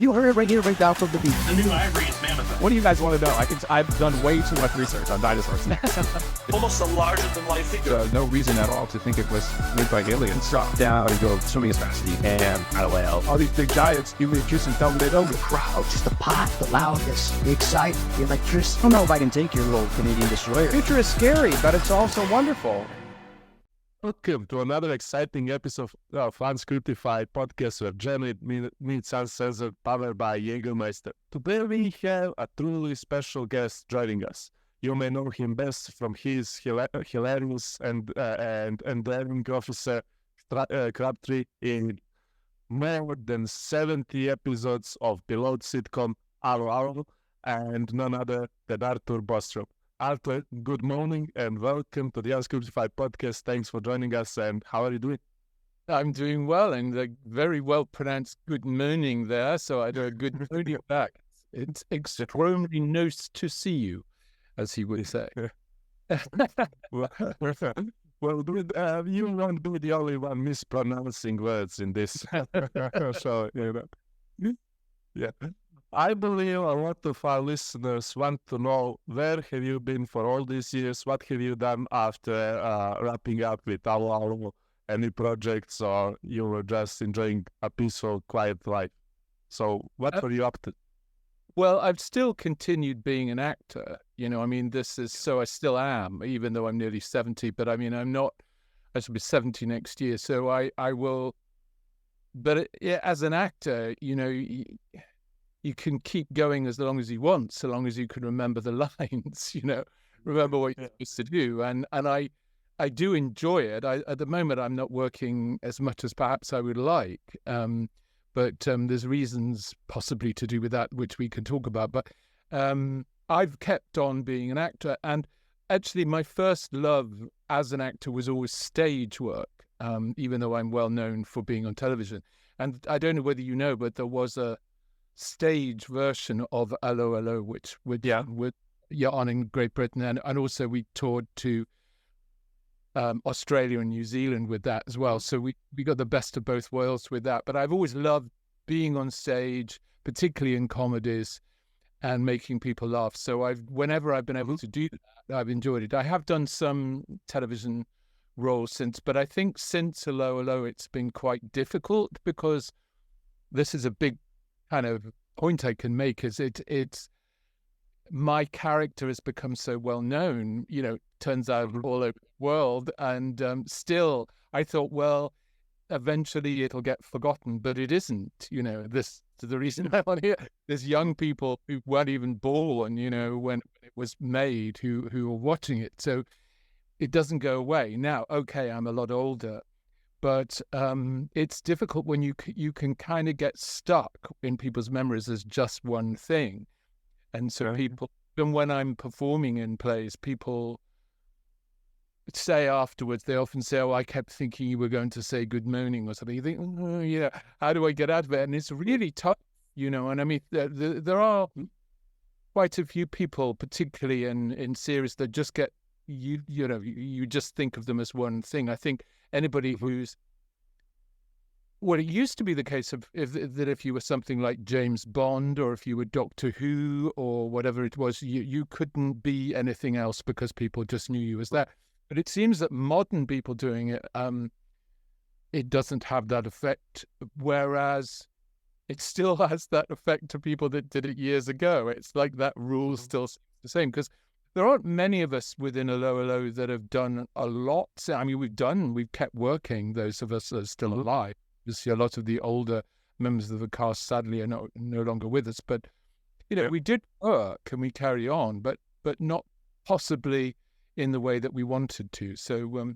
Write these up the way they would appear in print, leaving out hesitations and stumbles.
You heard it right here, right now from the beat. The new ivory is mammoth. What do you guys want to know? I've done way too much research on dinosaurs. Almost a larger-than-life figure. No reason at all to think it was made by aliens. Drop down and go swimming as fast as you can. Allo Allo. All these big giants, give me a kiss and tell me they don't. The crowd, just the pot, the loudness, the excitement, the electricity. I don't know if I can take your little Canadian destroyer. Future is scary, but it's also wonderful. Welcome to another exciting episode of Unscriptify podcast where Janet meets Uncensored, powered by Jägermeister. Today we have a truly special guest joining us. You may know him best from his hilarious and daring Officer Crabtree in more than 70 episodes of beloved sitcom Allo Allo, and none other than Arthur Bostrom. Arthur, good morning and welcome to the Unscriptify podcast. Thanks for joining us, and how are you doing? I'm doing well, and a very well pronounced good morning there, so I do a good morning back. It's extremely nice to see you, as he would say. Well, you won't be the only one mispronouncing words in this show, Yeah. I believe a lot of our listeners want to know, where have you been for all these years? What have you done after wrapping up with Allo Allo? Any projects, or you were just enjoying a peaceful, quiet life? So what were you up to? Well, I've still continued being an actor. I still am, even though I'm nearly 70, but I'm not, I should be 70 next year. So I will, but as an actor, you can keep going as long as you want, so long as you can remember the lines, remember what you're supposed to do. And I do enjoy it. At the moment, I'm not working as much as perhaps I would like. But there's reasons possibly to do with that, which we can talk about. But I've kept on being an actor. And actually, my first love as an actor was always stage work, even though I'm well known for being on television. And I don't know whether you know, but there was a stage version of Allo Allo, which on in Great Britain, and also we toured to Australia and New Zealand with that as well. So we got the best of both worlds with that. But I've always loved being on stage, particularly in comedies, and making people laugh. So whenever I've been able to do that, I've enjoyed it. I have done some television roles since, but I think since Allo Allo, it's been quite difficult, because this is a big kind of point I can make, is it's my character has become so well known, turns out all over the world, and still I thought, well, eventually it'll get forgotten, but it isn't. This is the reason I'm on here. There's young people who weren't even born, when it was made, who are watching it, so it doesn't go away. Now, okay, I'm a lot older, but it's difficult when you can kind of get stuck in people's memories as just one thing. And so people, even when I'm performing in plays, people say afterwards, they often say, oh, I kept thinking you were going to say good morning or something. You think, oh, how do I get out of it? And it's really tough, and there are quite a few people, particularly in series, that just get, you just think of them as one thing. I think anybody who's, well, it used to be the case that if you were something like James Bond, or if you were Doctor Who, or whatever it was, you couldn't be anything else because people just knew you as that. But it seems that modern people doing it, it doesn't have that effect, whereas it still has that effect to people that did it years ago. It's like that rule still the same, because there aren't many of us within Allo Allo that have done a lot. We've kept working, those of us that are still alive. You see a lot of the older members of the cast, sadly, are no longer with us. But, we did work and we carry on, but not possibly in the way that we wanted to. So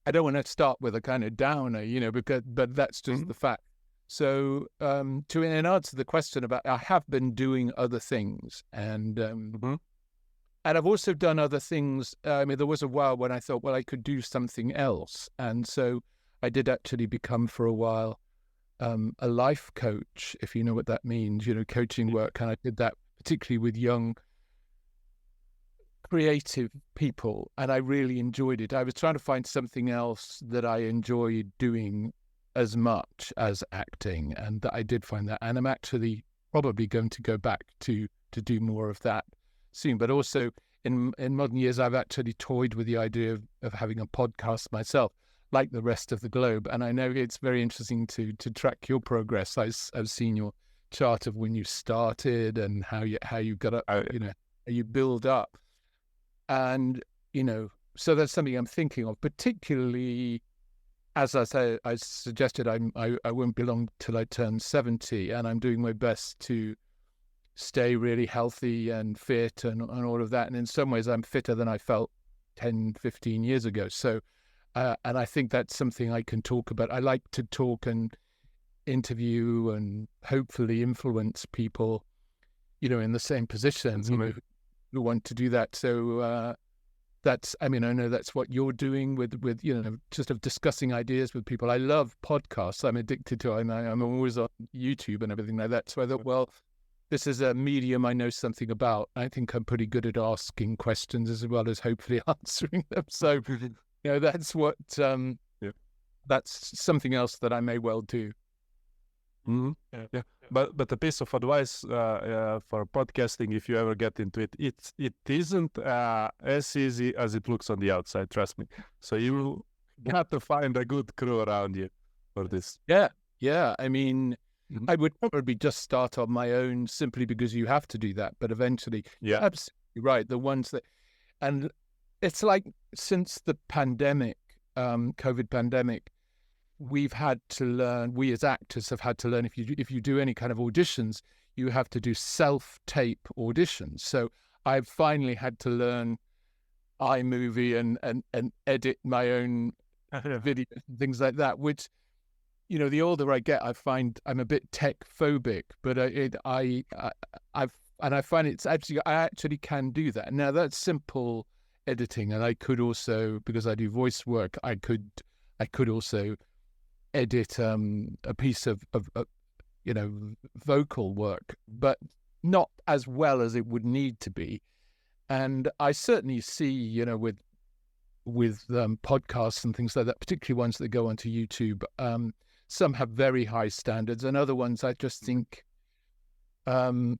I don't want to start with a kind of downer, but that's just the fact. So to answer the question about, I have been doing other things, and I've also done other things. There was a while when I thought, well, I could do something else. And so I did actually become, for a while, a life coach, if you know what that means, coaching work. And I did that particularly with young creative people, and I really enjoyed it. I was trying to find something else that I enjoyed doing as much as acting, and I did find that, and I'm actually probably going to go back to do more of that soon. But also in modern years, I've actually toyed with the idea of having a podcast myself, like the rest of the globe. And I know it's very interesting to track your progress. I've seen your chart of when you started and how you got up, how you build up, and so that's something I'm thinking of, particularly. As I say, I suggested I won't be long till I turn 70, and I'm doing my best to stay really healthy and fit and all of that. And in some ways, I'm fitter than I felt 10, 15 years ago. So, and I think that's something I can talk about. I like to talk and interview and hopefully influence people, in the same position, who want to do that. So, I know that's what you're doing with just of discussing ideas with people. I love podcasts. I'm addicted to it. I'm always on YouTube and everything like that. So I thought, well, this is a medium I know something about. I think I'm pretty good at asking questions as well as hopefully answering them. So, that's what, that's something else that I may well do. Mm-hmm. Yeah. But a piece of advice for podcasting, if you ever get into it, it isn't as easy as it looks on the outside. Trust me. So you got to find a good crew around you for this. Yeah. I mean, I would probably just start on my own simply because you have to do that. But eventually, absolutely right. The ones that, and it's like since the pandemic, COVID pandemic, we've had to learn, we as actors have had to learn, if you do any kind of auditions, you have to do self-tape auditions. So I've finally had to learn iMovie and edit my own video and things like that, which, the older I get, I find I'm a bit tech phobic, but I find it's actually, I actually can do that. Now that's simple editing, and I could also, because I do voice work, I could also edit a piece of vocal work, but not as well as it would need to be. And I certainly see, with podcasts and things like that, particularly ones that go onto YouTube, some have very high standards, and other ones I just think, that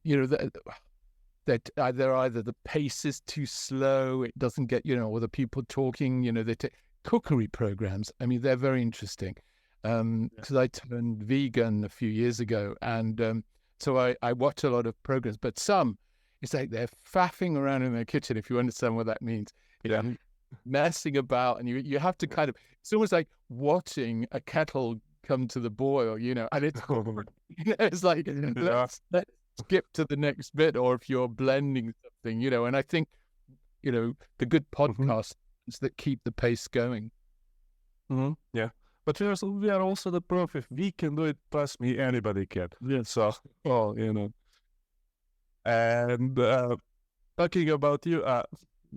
they're either the pace is too slow, it doesn't get, or the people talking, they take cookery programs. I mean, they're very interesting. Because I turned vegan a few years ago, and so I watch a lot of programs, but some, it's like they're faffing around in their kitchen, if you understand what that means. Messing about, and you have to kind of, it's almost like watching a kettle come to the boil, and it's, it's like, let's skip to the next bit, or if you're blending something, and I think, the good podcasts that keep the pace going. Mm-hmm. Yeah. But we are also the proof. If we can do it, trust me, anybody can. Yeah. So, And talking about you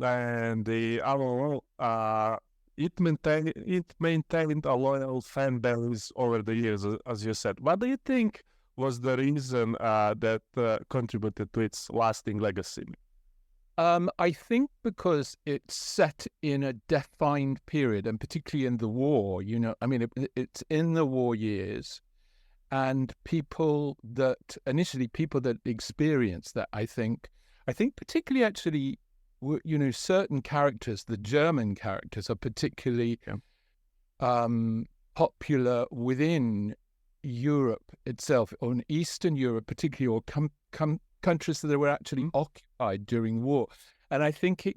and the Allo Allo, it maintained a loyal fan base over the years, as you said. What do you think was the reason that contributed to its lasting legacy? I think because it's set in a defined period, and particularly in the war, it's in the war years, and people that experience that, I think particularly actually, certain characters, the German characters, are particularly popular within Europe itself, or in Eastern Europe particularly, or countries that were actually occupied during war. And I think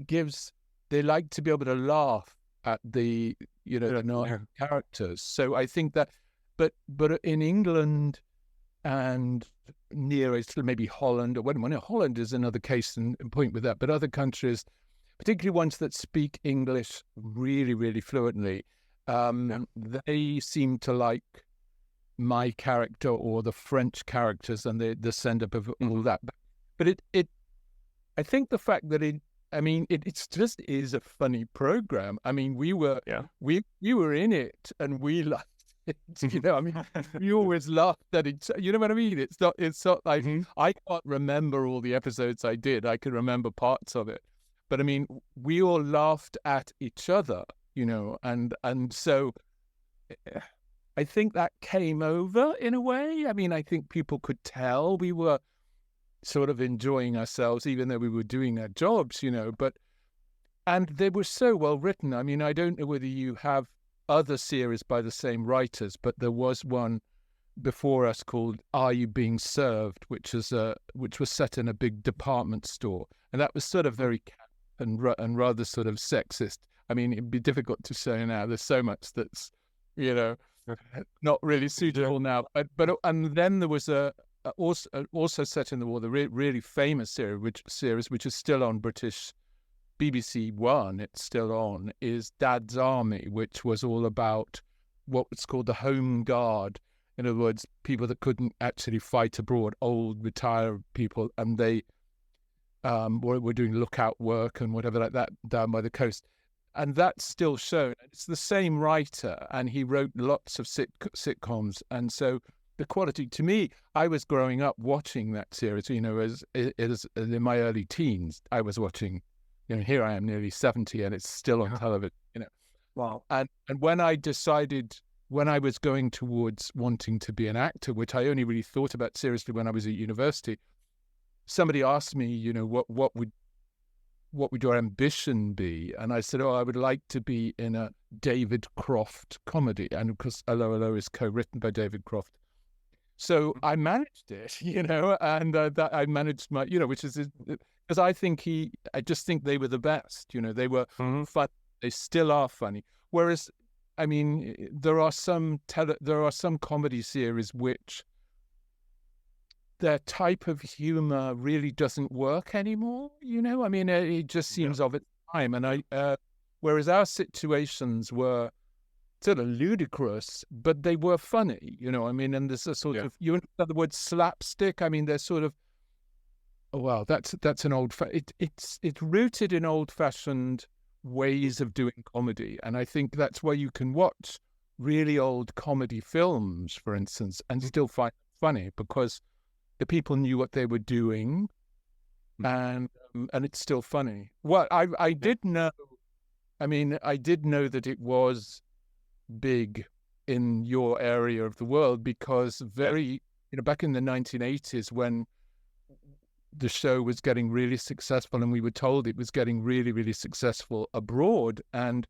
they like to be able to laugh at the, characters. So I think that, but in England and near maybe Holland, or Holland is another case and point with that, but other countries, particularly ones that speak English really, really fluently, they seem to like my character or the French characters and the send-up of all that. But I think the fact that it just is a funny program. I mean, we were in it and we loved it. We always laughed at it. You know what I mean? It's not like I can't remember all the episodes I did. I can remember parts of it. But I mean, we all laughed at each other, and so I think that came over in a way. I mean, I think people could tell we were sort of enjoying ourselves, even though we were doing our jobs, and they were so well written. I mean, I don't know whether you have other series by the same writers, but there was one before us called Are You Being Served, which was set in a big department store. And that was sort of very camp and rather sort of sexist. I mean, it'd be difficult to say now. There's so much that's, not really suitable now. But and then there was also set in the war, the really famous series, which is still on British BBC One, it's still on, is Dad's Army, which was all about what was called the Home Guard. In other words, people that couldn't actually fight abroad, old retired people, and they were doing lookout work and whatever like that down by the coast. And that's still shown. It's the same writer, and he wrote lots of sitcoms. And so the quality, to me, I was growing up watching that series, as in my early teens, I was watching, here I am nearly 70 and it's still on television, Wow. And when I decided, when I was going towards wanting to be an actor, which I only really thought about seriously when I was at university, somebody asked me, what would your ambition be? And I said, I would like to be in a David Croft comedy. And of course, Allo Allo is co-written by David Croft. So I managed it, and that I managed my, which is, because I just think they were the best, they were fun. They still are funny. Whereas, I mean, there are some comedy series which their type of humor really doesn't work anymore. I mean, it just seems of its time. And whereas our situations were sort of ludicrous, but they were funny, I mean, and there's a sort of, in other words, slapstick. I mean, they're sort of, that's an it's rooted in old-fashioned ways of doing comedy. And I think that's why you can watch really old comedy films, for instance, and still find it funny, because the people knew what they were doing, and it's still funny. Well, I did know that it was big in your area of the world, because back in the 1980s, when the show was getting really successful, and we were told it was getting really, really successful abroad, and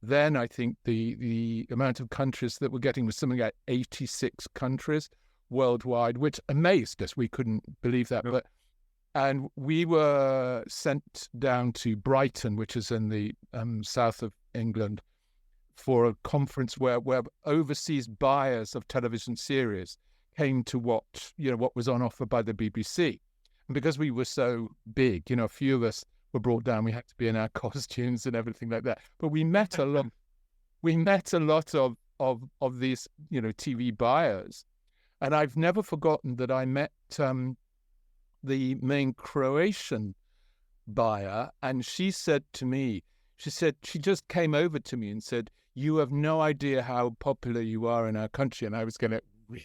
then I think the amount of countries that were getting was something like 86 countries worldwide, which amazed us. We couldn't believe that. And we were sent down to Brighton, which is in the south of England, for a conference where overseas buyers of television series came to watch, what was on offer by the BBC. And because we were so big, a few of us were brought down. We had to be in our costumes and everything like that. But we met a lot. We met a lot of these, TV buyers. And I've never forgotten that I met the main Croatian buyer, and she said to me, she just came over to me and said, "You have no idea how popular you are in our country." And I was going to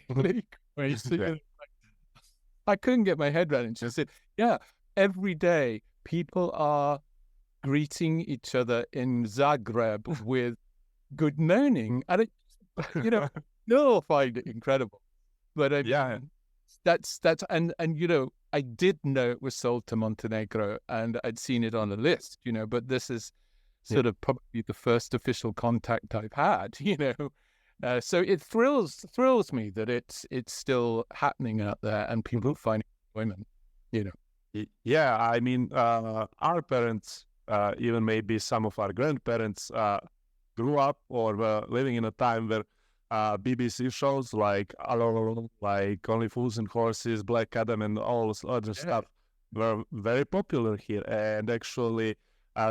really crazy. I couldn't get my head around it. She said, "Yeah, every day people are greeting each other in Zagreb with good morning," and you'll find it incredible. But that's and I did know it was sold to Montenegro, and I'd seen it on a list, but this is sort of probably the first official contact I've had, so it thrills me that it's still happening out there and people finding employment, Yeah, I mean, our parents, even maybe some of our grandparents, grew up or were living in a time where BBC shows like Allo Allo, like Only Fools and Horses, Black Adam, and all this other stuff were very popular here. And actually,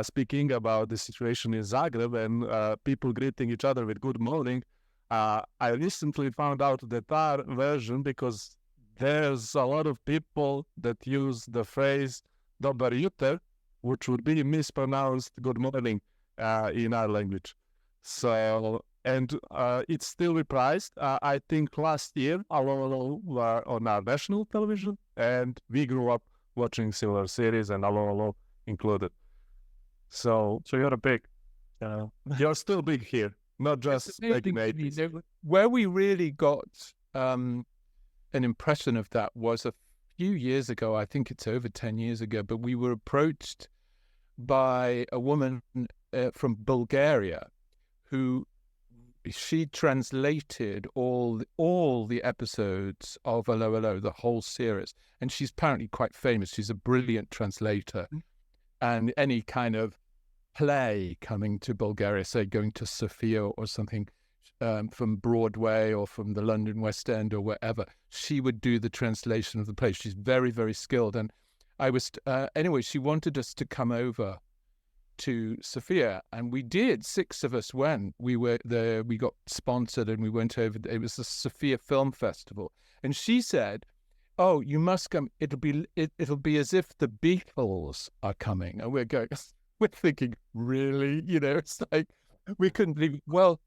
speaking about the situation in Zagreb and people greeting each other with good morning, I recently found out that our version, because there's a lot of people that use the phrase Dobar jutar, which would be mispronounced good morning in our language. So, and it's still reprised. I think last year, Allo Allo were on our national television, and we grew up watching similar series, and Allo Allo included. So you're a big, you're still big here. not just like in Amazing. 80s. Where we really got an impression of that was a few years ago. I think it's over 10 years ago, but we were approached by a woman from Bulgaria who she translated all the episodes of Allo Allo, the whole series, and she's apparently quite famous. She's a brilliant translator, and any kind of play coming to Bulgaria, say going to Sofia or something from Broadway or from the London West End or wherever, she would do the translation of the play. She's very, very skilled, and I was anyway. She wanted us to come over to Sofia, and we did. 6 of us went. We were there. We got sponsored, and we went over. It was the Sofia Film Festival, and she said, "Oh, you must come. It'll be as if the Beatles are coming." And we're going. We're thinking, really? You know, it's like we couldn't believe. Well,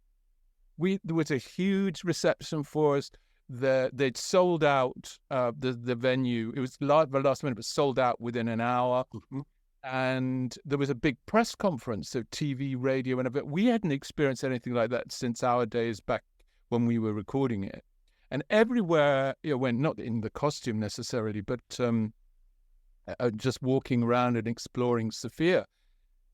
there was a huge reception for us. They'd sold out the venue. It was the last minute, but sold out within an hour. Mm-hmm. And there was a big press conference, so TV, radio, and everything. We hadn't experienced anything like that since our days back when we were recording it. And everywhere, you know, went, not in the costume necessarily, but just walking around and exploring Sofia,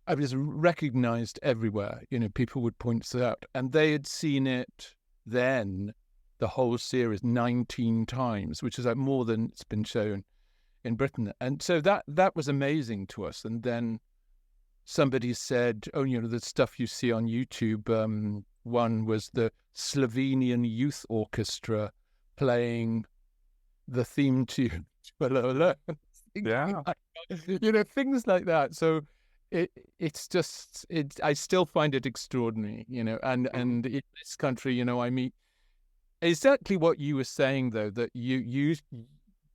I was recognized everywhere. You know, people would point it out, and they had seen it then, the whole series, 19 times, which is like more than it's been shown in Britain. And so that was amazing to us. And then somebody said, oh, you know, the stuff you see on YouTube, one was the Slovenian Youth Orchestra playing the theme tune to Allo Allo. Yeah. You know, things like that. So it's just, I still find it extraordinary, you know, and in this country, you know, I mean, exactly what you were saying, though, that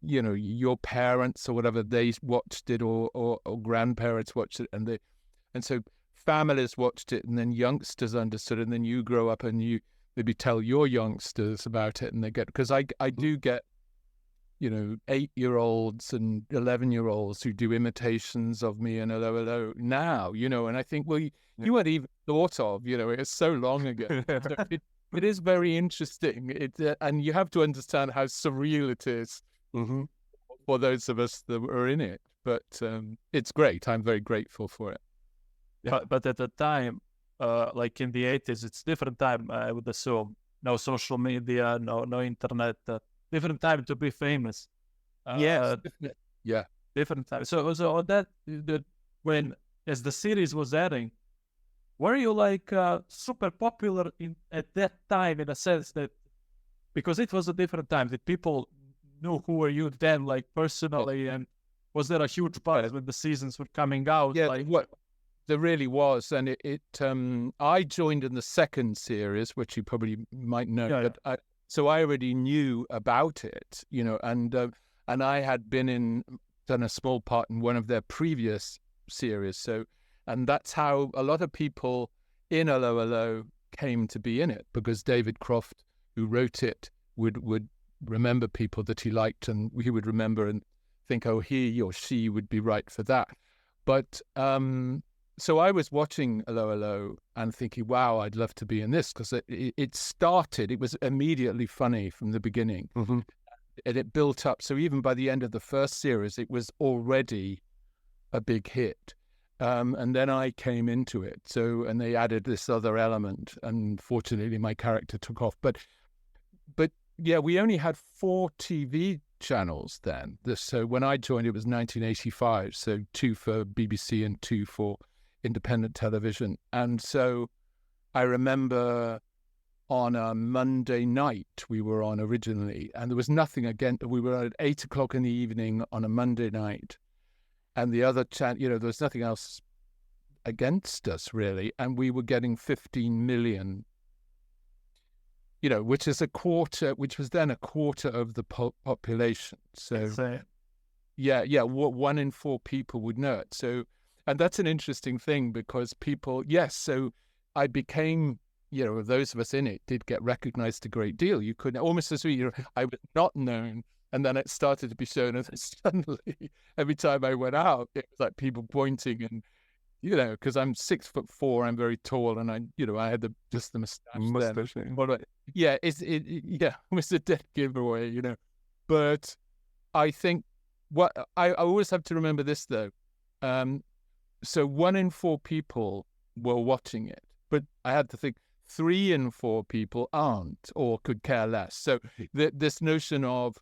you know, your parents or whatever, they watched it, or grandparents watched it, and so families watched it, and then youngsters understood it, and then you grow up and you maybe tell your youngsters about it, and they get, because I do get, you know, 8-year-olds and 11-year-olds who do imitations of me and Allo Allo now, you know, and I think, well, you weren't even thought of, you know, it's so long ago. So it is very interesting. And you have to understand how surreal it is. Mm-hmm. For those of us that were in it, but it's great. I'm very grateful for it. But at the time, like in the 80s, it's different time, I would assume. No social media, no internet, different time to be famous. Yeah. Different time. So that when, as the series was airing, were you like super popular at that time, in a sense that, because it was a different time, that people knew who were you then, like personally, and was there a huge buzz when the seasons were coming out? Yeah, like, what there really was, and I joined in the second series, which you probably might know, but so I already knew about it, you know, and I had done a small part in one of their previous series, so, and that's how a lot of people in Allo Allo came to be in it, because David Croft, who wrote it, would remember people that he liked, and he would remember and think, oh, he or she would be right for that. But so I was watching Allo Allo and thinking, wow, I'd love to be in this, because it started, it was immediately funny from the beginning. Mm-hmm. And it built up. So even by the end of the first series, it was already a big hit. And then I came into it. So, and they added this other element, and fortunately my character took off. But yeah, we only had 4 TV channels then. So when I joined, it was 1985. So 2 for BBC and 2 for independent television. And so I remember on a Monday night we were on originally, and there was nothing against. We were at 8 o'clock in the evening on a Monday night, and the other channel, you know, there was nothing else against us really, and we were getting 15 million. You know, which is which was then a quarter of the population. So, yeah, 1 in 4 people would know it. So, and that's an interesting thing, because people, yes, so I became, you know, those of us in it did get recognized a great deal. You couldn't, almost as we, you know, I was not known, and then it started to be shown, and suddenly every time I went out, it was like people pointing and because I'm 6'4", I'm very tall, and I had just the mustache. Mustache, Then. yeah. But yeah, it was a dead giveaway, But I think I always have to remember this though. So 1 in 4 people were watching it, but I had to think 3 in 4 people aren't or could care less. So this notion of,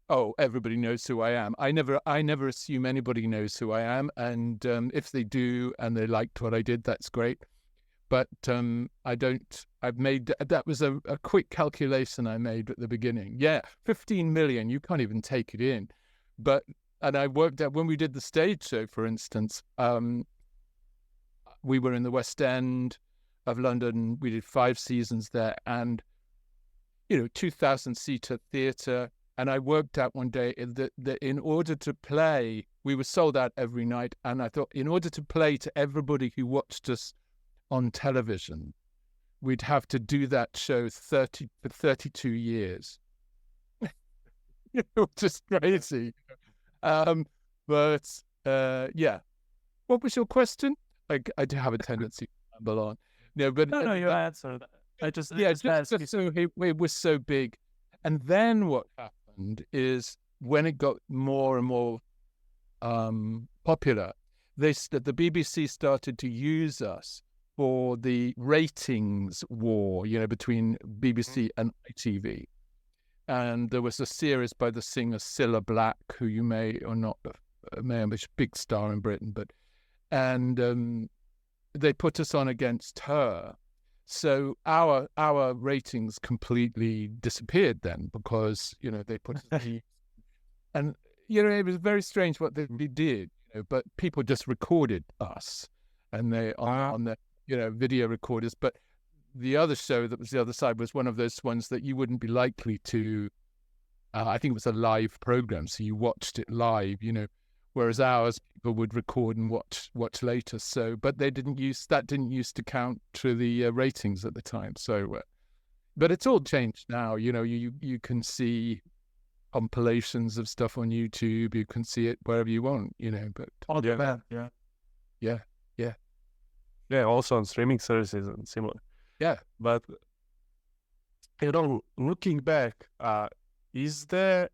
oh, everybody knows who I am. I never assume anybody knows who I am, and if they do and they liked what I did, that's great. But I don't. I've made that was a quick calculation I made at the beginning. Yeah, 15 million. You can't even take it in. And I worked out when we did the stage show, for instance. We were in the West End of London. We did 5 seasons there, and 2,000-seater theatre. And I worked out one day that in order to play, we were sold out every night. And I thought, in order to play to everybody who watched us on television, we'd have to do that show for 32 years. Which is crazy. Yeah. What was your question? I do have a tendency to ramble on. No, but No, you answered. I just so it was so big. And then what happened is when it got more and more popular, the BBC started to use us for the ratings war, between BBC and ITV. And there was a series by the singer Cilla Black, who you may or not may have, a big star in Britain, and they put us on against her. So our ratings completely disappeared then because they put us and it was very strange what they did, but people just recorded us, and they on the video recorders. But the other show that was the other side was one of those ones that you wouldn't be likely to. I think it was a live program, so you watched it live, whereas ours people would record and watch later. So, but didn't use to count to the ratings at the time. So, but it's all changed now. You can see compilations of stuff on YouTube. You can see it wherever you want. But on demand, yeah, also on streaming services and similar. Yeah, but looking back, is there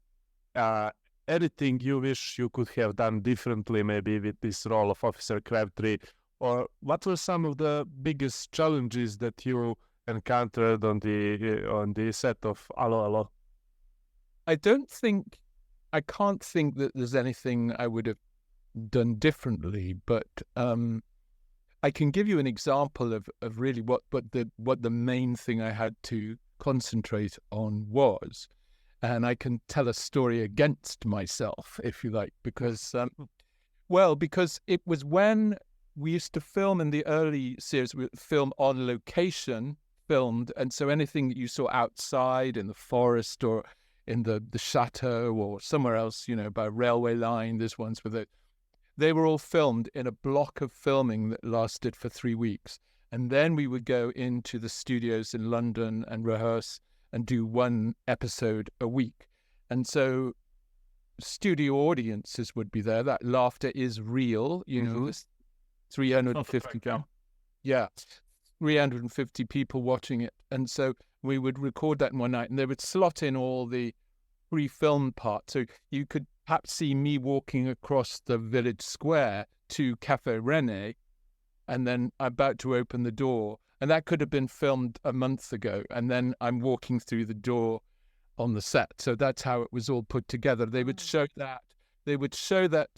anything you wish you could have done differently, maybe with this role of Officer Crabtree, or what were some of the biggest challenges that you encountered on the set of Allo Allo? I can't think that there's anything I would have done differently, but I can give you an example of really what the main thing I had to concentrate on was, and I can tell a story against myself, if you like, because because it was when we used to film in the early series, we film on location, filmed, and so anything that you saw outside in the forest or in the chateau or somewhere else, by a railway line, there's ones with it. They were all filmed in a block of filming that lasted for 3 weeks. And then we would go into the studios in London and rehearse and do 1 episode a week. And so studio audiences would be there. That laughter is real, 350. Yeah, 350 people watching it. And so we would record that in one night, and they would slot in all the pre-filmed parts. So you could perhaps see me walking across the village square to Cafe Rene, and then I'm about to open the door. And that could have been filmed a month ago. And then I'm walking through the door on the set. So that's how it was all put together. They would show that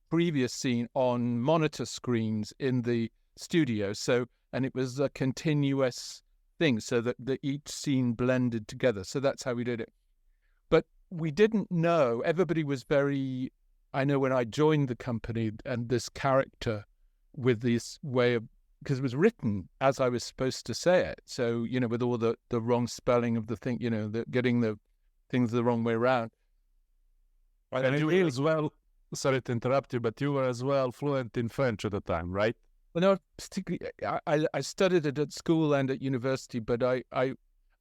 previous scene on monitor screens in the studio. So, and it was a continuous thing, so that each scene blended together. So that's how we did it. But we didn't know. Everybody was very, I know when I joined the company, and this character with this way of, because it was written as I was supposed to say it. So, with all the wrong spelling of the thing, getting the things the wrong way around. And you were as well, sorry to interrupt you, but you were as well fluent in French at the time, right? Well, no, particularly, I studied it at school and at university, but I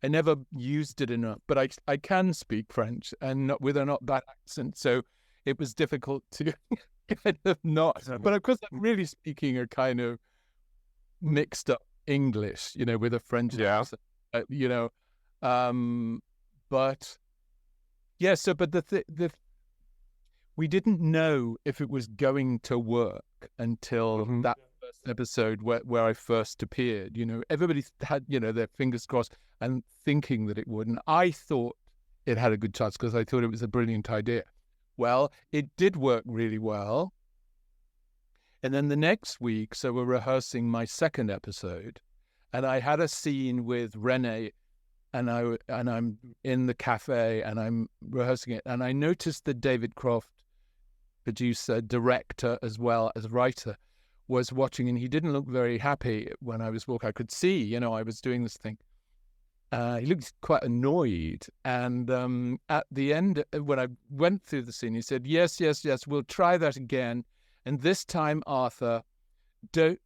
never used it enough. But I can speak French, and not with a not bad accent, so it was difficult to kind of not. But of course, I'm really speaking a kind of mixed up English, with a French accent, but yeah. So, but we didn't know if it was going to work until that first episode where I first appeared. Everybody had, their fingers crossed and thinking that it would. And I thought it had a good chance because I thought it was a brilliant idea. Well, it did work really well. And then the next week, so we're rehearsing my second episode, and I had a scene with Renee, and I'm in the cafe and I'm rehearsing it, and I noticed that David Croft, producer, director, as well as writer, was watching, and he didn't look very happy when I was walking. I could see, I was doing this thing. He looked quite annoyed, and at the end, when I went through the scene, he said, yes, we'll try that again. And this time, Arthur, don't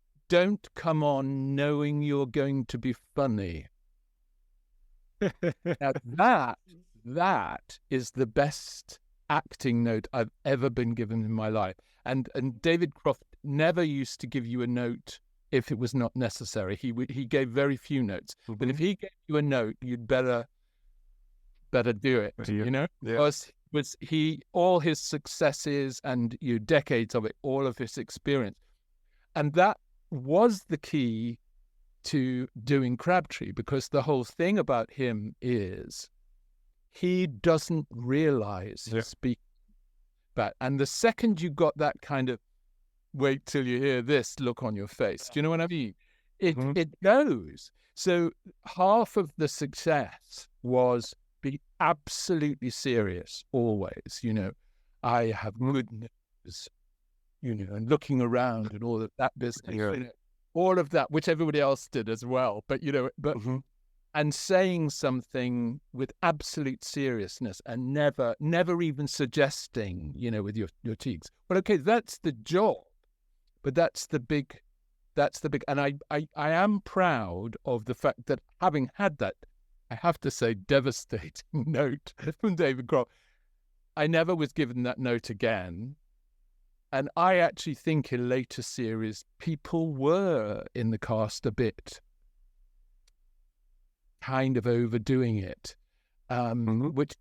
come on knowing you're going to be funny. Now that is the best acting note I've ever been given in my life. And David Croft never used to give you a note if it was not necessary. He gave very few notes. But if he gave you a note, you'd better do it. Yeah. Because all his successes and decades of it, all of his experience. And that was the key to doing Crabtree, because the whole thing about him is he doesn't realize he's speaking back. And the second you got that kind of wait till you hear this look on your face, do you know what I mean? It goes. So half of the success was be absolutely serious always. I have good news, and looking around and all of that business, all of that, which everybody else did as well. But, and saying something with absolute seriousness and never even suggesting, with your cheeks. But okay, that's the job. But that's the big, and I am proud of the fact that having had that, I have to say, devastating note from David Croft, I never was given that note again. And I actually think in later series, people were in the cast a bit kind of overdoing it, which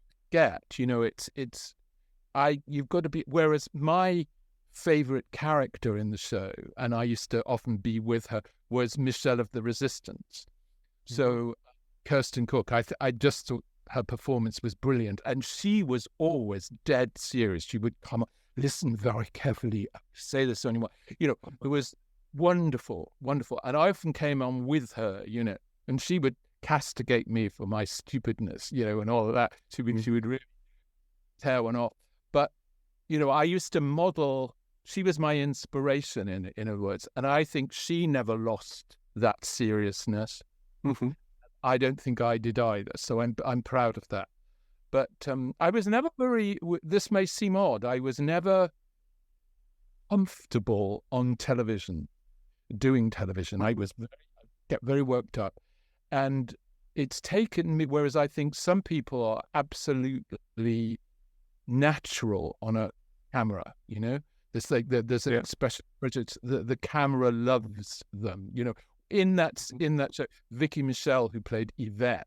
you've got to be, whereas my favorite character in the show, and I used to often be with her, was Michelle of the Resistance. So Kirsten Cook, I just thought her performance was brilliant, and she was always dead serious. She would come, listen very carefully, say this to anyone, it was wonderful, and I often came on with her, and she would castigate me for my stupidness, and all of that. She would really tear one off. But, I used to model, she was my inspiration in other words, and I think she never lost that seriousness. I don't think I did either, so I'm proud of that. But I was never this may seem odd, I was never comfortable on television, doing television. I get very worked up. And it's taken me, whereas I think some people are absolutely natural on a camera, There's an expression, the camera loves them, In that show, Vicky Michelle, who played Yvette,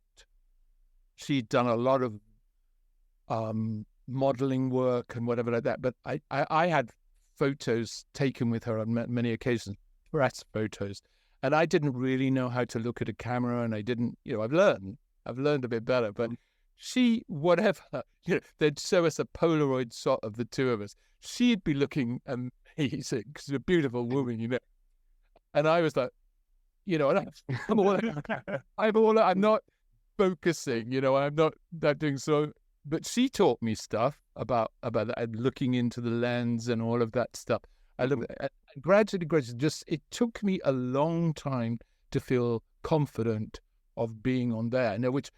she'd done a lot of modeling work and whatever like that. But I had photos taken with her on many occasions, press photos, and I didn't really know how to look at a camera, and I didn't, I've learned a bit better. But she, whatever, they'd show us a Polaroid shot of the two of us. She'd be looking amazing, she's a beautiful woman, And I was like, I'm not focusing, I'm not doing so. But she taught me stuff about that, looking into the lens and all of that stuff. I love it. And gradually, it took me a long time to feel confident of being on there. Now, which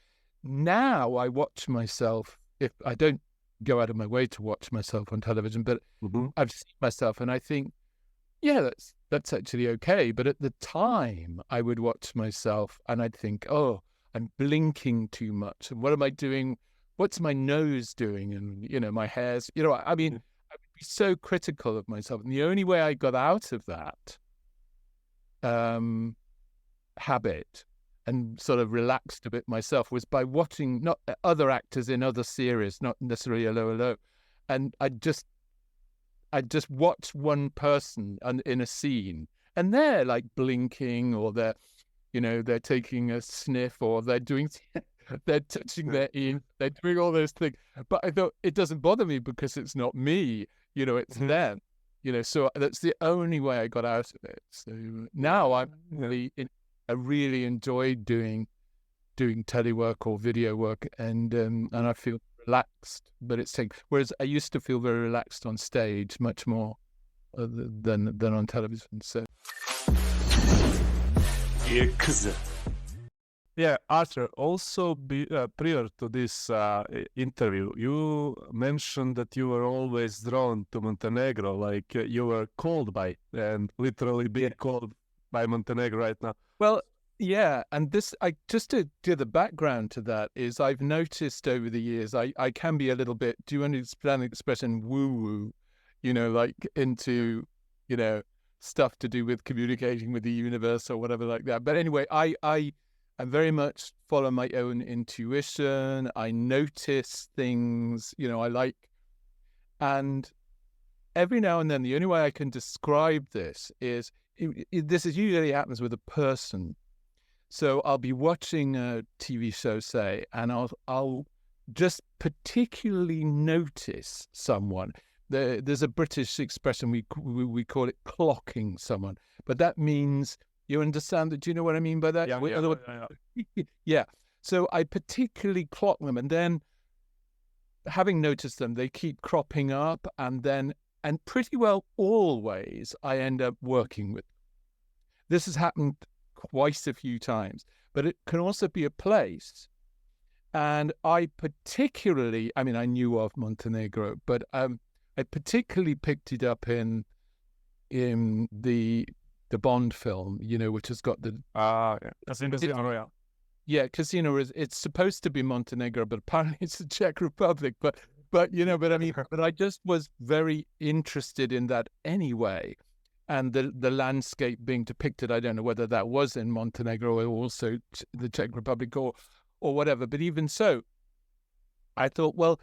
now I watch myself, if I don't go out of my way to watch myself on television, but I've seen myself and I think, yeah, that's actually okay. But at the time, I would watch myself and I'd think, oh, I'm blinking too much. And what am I doing? What's my nose doing? And, my hair's, I would be so critical of myself. And the only way I got out of that habit and sort of relaxed a bit myself was by watching not other actors in other series, not necessarily Allo Allo. And I just watch one person in a scene, and they're like blinking, or they're taking a sniff, or they're touching their ear, they're doing all those things. But I thought, it doesn't bother me because it's not me, it's them. So that's the only way I got out of it. So now I really enjoy doing telework or video work, and I feel relaxed. But whereas I used to feel very relaxed on stage, much more than on television. So IKUZO. Yeah, Arthur, also prior to this interview, you mentioned that you were always drawn to Montenegro, like you were called by, and literally being called by Montenegro right now. Well, yeah, and just to do the background to that is I've noticed over the years I can be a little bit, do you understand the expression woo-woo, like into, stuff to do with communicating with the universe or whatever like that. But anyway, I very much follow my own intuition. I notice things, I like, and every now and then, the only way I can describe this is, this usually happens with a person. So I'll be watching a TV show, say, and I'll just particularly notice someone. There's a British expression, we call it clocking someone, but that means, you understand that? Do you know what I mean by that? Yeah. So I particularly clock them, and then, having noticed them, they keep cropping up, and pretty well always I end up working with them. This has happened quite a few times, but it can also be a place. And I knew of Montenegro, but I particularly picked it up in the Bond film, which has got the Casino Royale. Yeah, Casino it's supposed to be Montenegro, but apparently it's the Czech Republic. But I just was very interested in that anyway, and the landscape being depicted. I don't know whether that was in Montenegro or also the Czech Republic or whatever. But even so, I thought, well,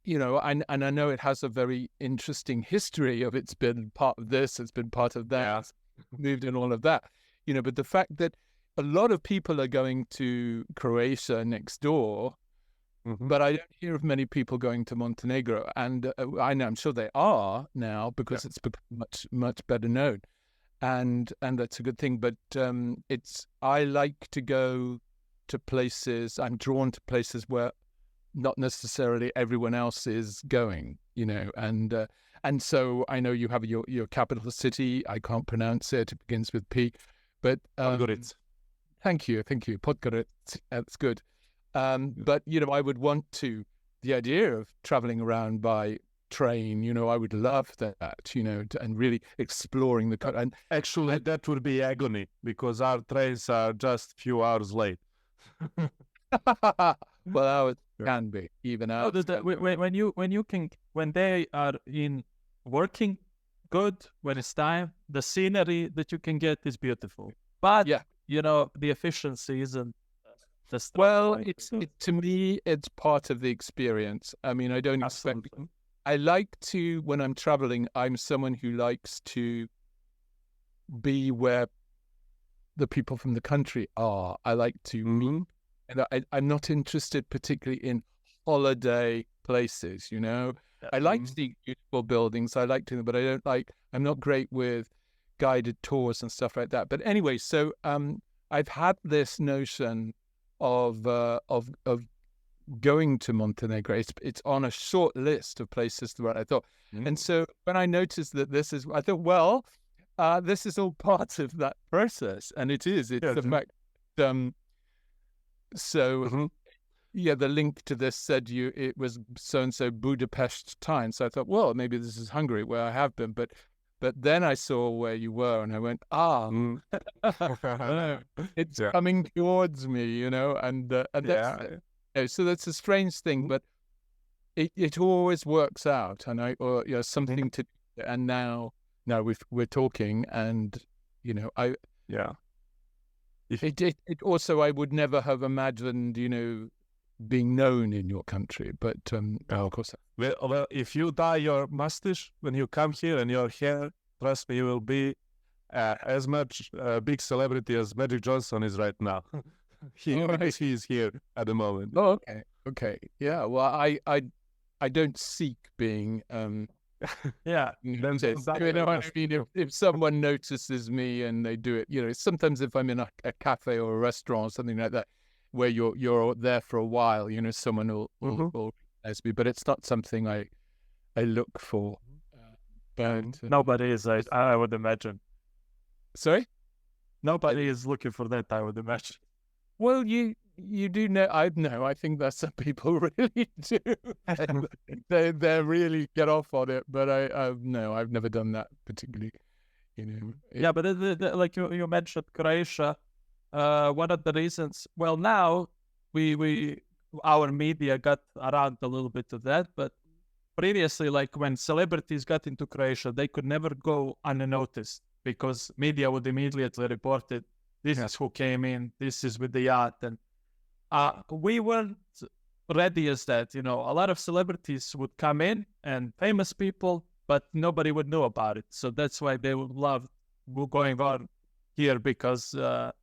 and I know it has a very interesting history of, it's been part of this, it's been part of that, moved and all of that, but the fact that a lot of people are going to Croatia next door, but I don't hear of many people going to Montenegro, and I'm sure they are now, because it's become much, much better known, and that's a good thing. But I like to go to places, I'm drawn to places where not necessarily everyone else is going, and so I know you have your capital city. I can't pronounce it. It begins with P, but Podgorica. Thank you, Podgorica. That's good. But I would want the idea of traveling around by train. I would love that. And really exploring the country. And actually, that would be agony, because our trains are just a few hours late. Well, ours can be even out. When they are in working good, when it's time, the scenery that you can get is beautiful. But the efficiency isn't. Well, to me, it's part of the experience. I mean, I don't expect. I like to, when I'm traveling, I'm someone who likes to be where the people from the country are. I like to meet. And I'm not interested particularly in holiday places, I like to see beautiful buildings. I like to, but I'm not great with guided tours and stuff like that. But anyway, so I've had this notion of going to Montenegro. It's on a short list of places that I thought. And so when I noticed that I thought, well, this is all part of that process. And it is. It's the fact. So, the link to this said it was so-and-so Budapest time. So I thought, well, maybe this is Hungary, where I have been. But then I saw where you were, and I went, it's coming towards me, and that's, so that's a strange thing. But it always works out, and something to, and now we're talking, and Yeah. it also, I would never have imagined, being known in your country, but of course. Well, if you dye your mustache when you come here and your hair, trust me, you will be as much a big celebrity as Magic Johnson is right now. Because he is here at the moment. Oh, okay, yeah. Well, I don't seek being Yeah. noticed. You know what I mean? If someone notices me and they do it, sometimes if I'm in a cafe or a restaurant or something like that, where you're there for a while, someone will recognize me, but it's not something I look for. But Nobody is, I would imagine. Sorry? Nobody is looking for that, I would imagine. Well, you do know. I think that some people really do. they really get off on it, but I've never done that particularly. Yeah, but like you mentioned Croatia, one of the reasons. Well, now our media got around a little bit of that, but previously, like when celebrities got into Croatia, they could never go unnoticed because media would immediately report it. This is who came in. This is with the yacht, and we weren't ready as that. A lot of celebrities would come in and famous people, but nobody would know about it. So that's why they would love going on here because not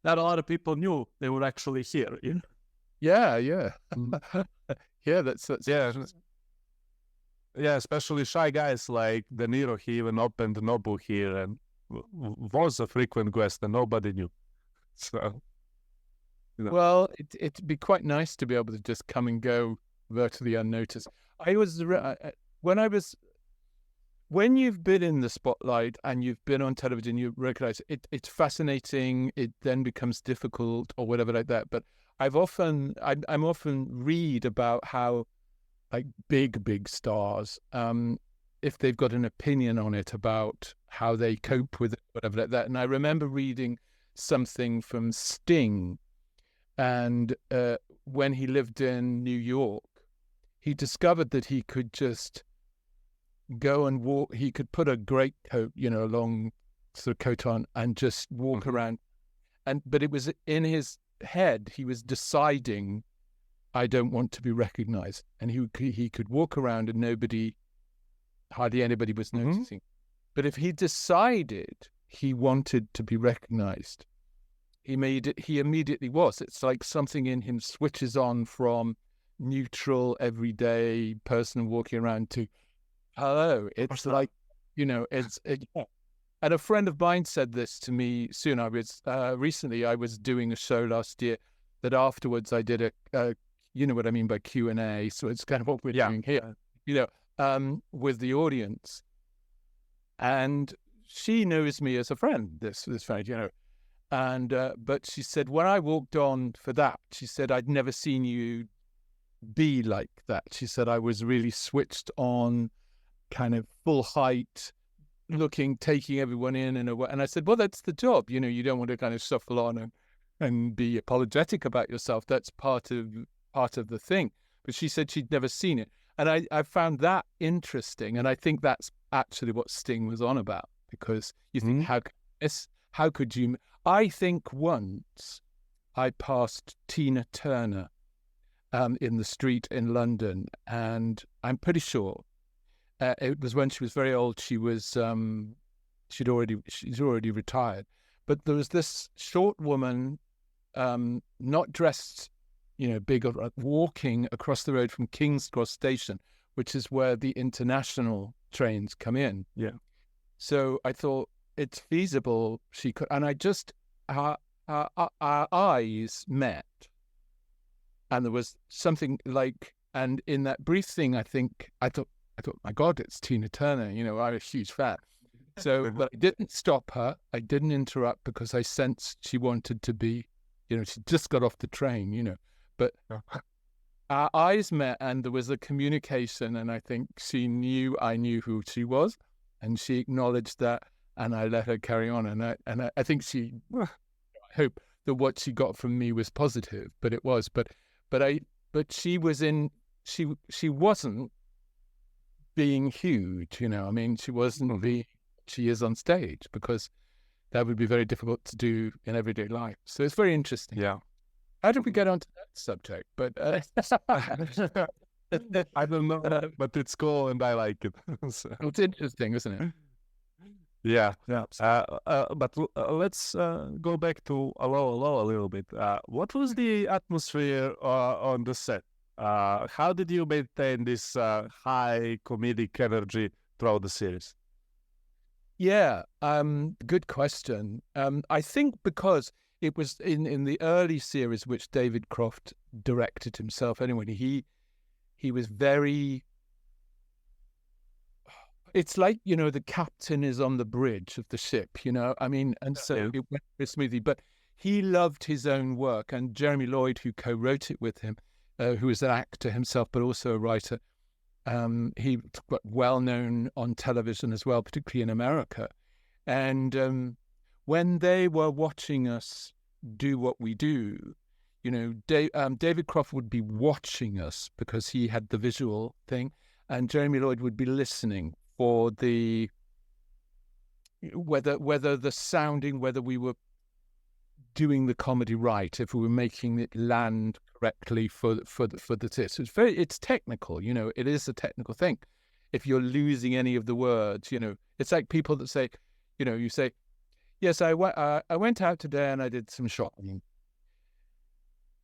a lot of people knew they were actually here. Yeah. Yeah, that's Yeah. Yeah, especially shy guys like De Niro. He even opened Nobu here and was a frequent guest, and nobody knew. So, well, it'd be quite nice to be able to just come and go virtually unnoticed. When you've been in the spotlight and you've been on television, you recognize it's fascinating. It then becomes difficult or whatever like that. But I'm often read about how, like, big stars, if they've got an opinion on it about how they cope with it, whatever like that. And I remember reading something from Sting, and when he lived in New York, he discovered that he could just go and walk. He could put a greatcoat, a long sort of coat on, and just walk around. But it was in his head. He was deciding, I don't want to be recognized, and he could walk around and hardly anybody was noticing. But if he decided he wanted to be recognized, he immediately was. It's like something in him switches on from neutral, everyday person walking around to hello. It's like, and a friend of mine said this to me soon. Recently I was doing a show last year that afterwards I did a you know what I mean by Q&A. So it's kind of what we're doing here, with the audience. And she knows me as a friend, this friend, and but she said, when I walked on for that, she said, I'd never seen you be like that. She said, I was really switched on, kind of full height, looking, taking everyone in a way. And I said, well, that's the job. You don't want to kind of shuffle on and be apologetic about yourself. That's part of the thing. But she said she'd never seen it. And I found that interesting. And I think that's actually what Sting was on about, because you think, how could you? I think once I passed Tina Turner in the street in London, and I'm pretty sure it was when she was very old. She's already retired. But there was this short woman, not dressed, big, walking across the road from King's Cross Station, which is where the international trains come in. Yeah. So I thought it's feasible she could, and our eyes met, and there was something like, and in that brief thing, I thought, my God, it's Tina Turner. I'm a huge fan. So, but I didn't stop her. I didn't interrupt, because I sensed she wanted to be, she just got off the train, but our eyes met and there was a communication, and I think she knew I knew who she was, and she acknowledged that, and I let her carry on. And I think I hope that what she got from me was positive, but it was, but she was in she wasn't being huge, you know. I mean, she wasn't being she is on stage, because that would be very difficult to do in everyday life. So it's very interesting. Yeah. How did we get onto that subject? But I don't know, but it's cool and I like it. So, it's interesting, isn't it? yeah. Yeah. But let's go back to Allo Allo a little bit. What was the atmosphere on the set? How did you maintain this high comedic energy throughout the series? Yeah, good question. I think because it was in the early series, which David Croft directed himself anyway, he was very... It's like, you know, the captain is on the bridge of the ship, you know? I mean, and so it went very smoothly. But he loved his own work. And Jeremy Lloyd, who co-wrote it with him, who is an actor himself, but also a writer, he got well known on television as well, particularly in America. And when they were watching us do what we do, you know, David Croft would be watching us because he had the visual thing, and Jeremy Lloyd would be listening for the whether the sounding, whether we were doing the comedy right, if we were making it land correctly for the tits. It's technical, you know. It is a technical thing. If you're losing any of the words, you know, it's like people that say, you know, you say, yes, I went out today and I did some shopping.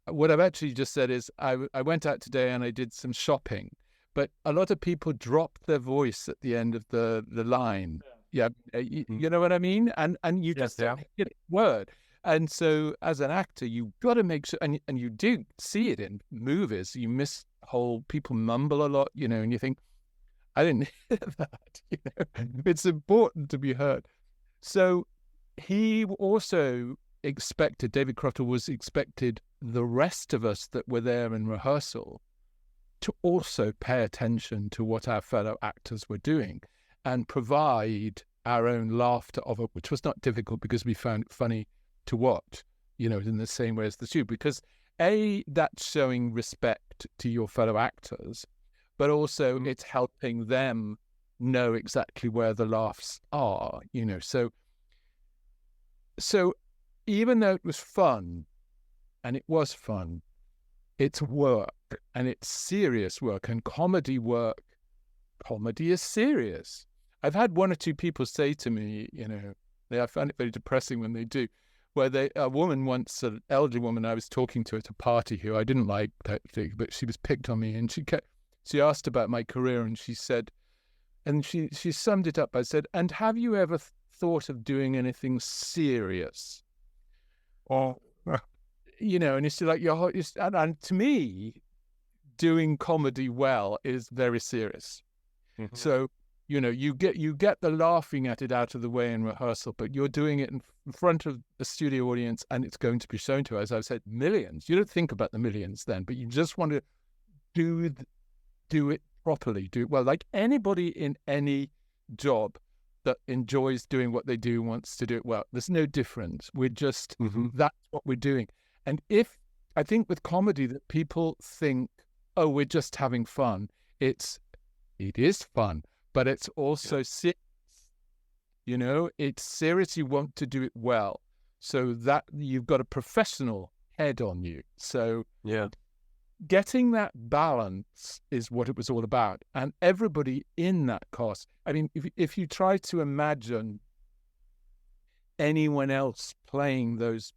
What I've actually just said is I went out today and I did some shopping. But a lot of people drop their voice at the end of the line. Yeah, you know what I mean? And you just get a word. And so as an actor, you've got to make sure, and you do see it in movies, you miss whole, people mumble a lot, you know, and you think, I didn't hear that, you know. It's important to be heard. So he also expected, David Croft was expected the rest of us that were there in rehearsal to also pay attention to what our fellow actors were doing and provide our own laughter of it, which was not difficult because we found it funny to watch, you know, in the same way as the shoe. Because that's showing respect to your fellow actors, but also it's helping them know exactly where the laughs are, you know. So even though it was fun, and it was fun, it's work, and it's serious work, and comedy is serious. I've had one or two people say to me, you know, I find it very depressing when they do, where a woman once, an elderly woman I was talking to at a party who I didn't like, but she was picked on me, and she asked about my career, and she said, and she summed it up by said, and have you ever thought of doing anything serious? Or, you know, and it's like and to me, doing comedy well is very serious. Mm-hmm. So, you know, you get the laughing at it out of the way in rehearsal, but you're doing it in front of a studio audience, and it's going to be shown to, as I've said, millions. You don't think about the millions then, but you just want to do it properly, do it well. Like anybody in any job that enjoys doing what they do wants to do it well. There's no difference. We're just, that's what we're doing. And I think with comedy that people think, oh, we're just having fun. It is fun, but it's also serious. You know, it's serious. You want to do it well. So that you've got a professional head on you. So getting that balance is what it was all about. And everybody in that cast, I mean, if you try to imagine anyone else playing those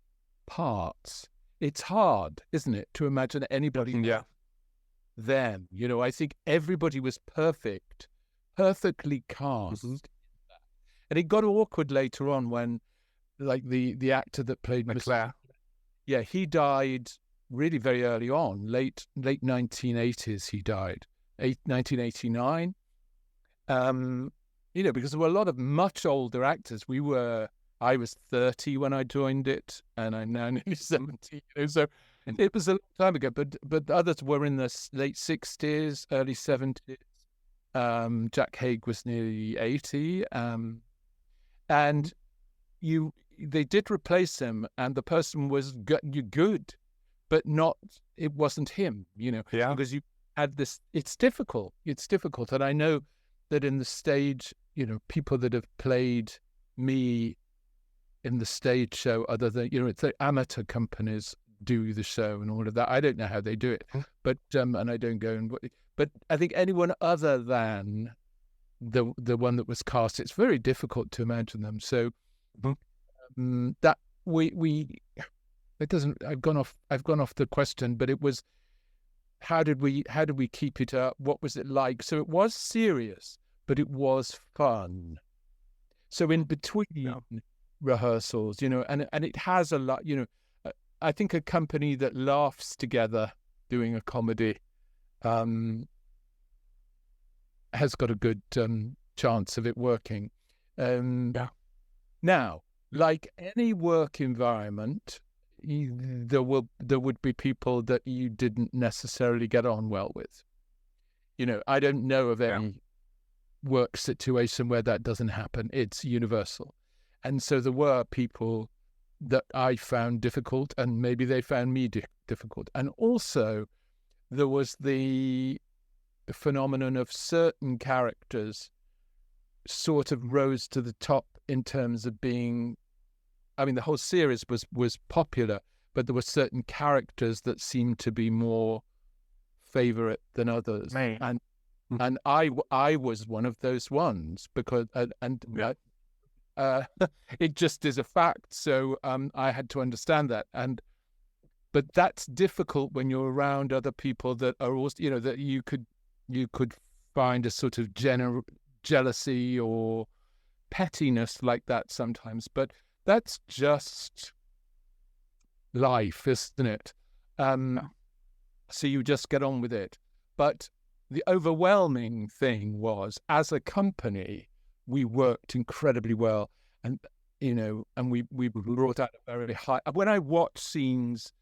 parts, it's hard, isn't it, to imagine anybody then. You know, I think everybody was perfectly cast. And it got awkward later on when, like, the actor that played McClare, he died really very early on, late 1980s. He died, 1989. You know, because there were a lot of much older actors. I was 30 when I joined it, and I'm now nearly 70. You know, so it was a long time ago. But others were in the late 60s, early 70s. Jack Haig was nearly 80, and they did replace him, and the person was good, but not. It wasn't him, you know, because had this. It's difficult. It's difficult, and I know that in the stage, people that have played me in the stage show, other than it's the amateur companies do the show and all of that. I don't know how they do it, but and I don't go and. But I think anyone other than the one that was cast, it's very difficult to imagine them. So that it doesn't. I've gone off the question, but it was how did we keep it up? What was it like? So it was serious, but it was fun. So in between rehearsals, and it has a lot. I think a company that laughs together doing a comedy has got a good chance of it working. Now, like any work environment, there would be people that you didn't necessarily get on well with. I don't know of any work situation where that doesn't happen. It's universal. And so there were people that I found difficult, and maybe they found me difficult. And also there was the phenomenon of certain characters sort of rose to the top in terms of being, the whole series was popular, but there were certain characters that seemed to be more favorite than others. And I was one of those ones because it just is a fact. So I had to understand that. But that's difficult when you're around other people that are also, that you could find a sort of jealousy or pettiness like that sometimes. But that's just life, isn't it? So you just get on with it. But the overwhelming thing was, as a company, we worked incredibly well, and we brought out a very high. When I watch scenes,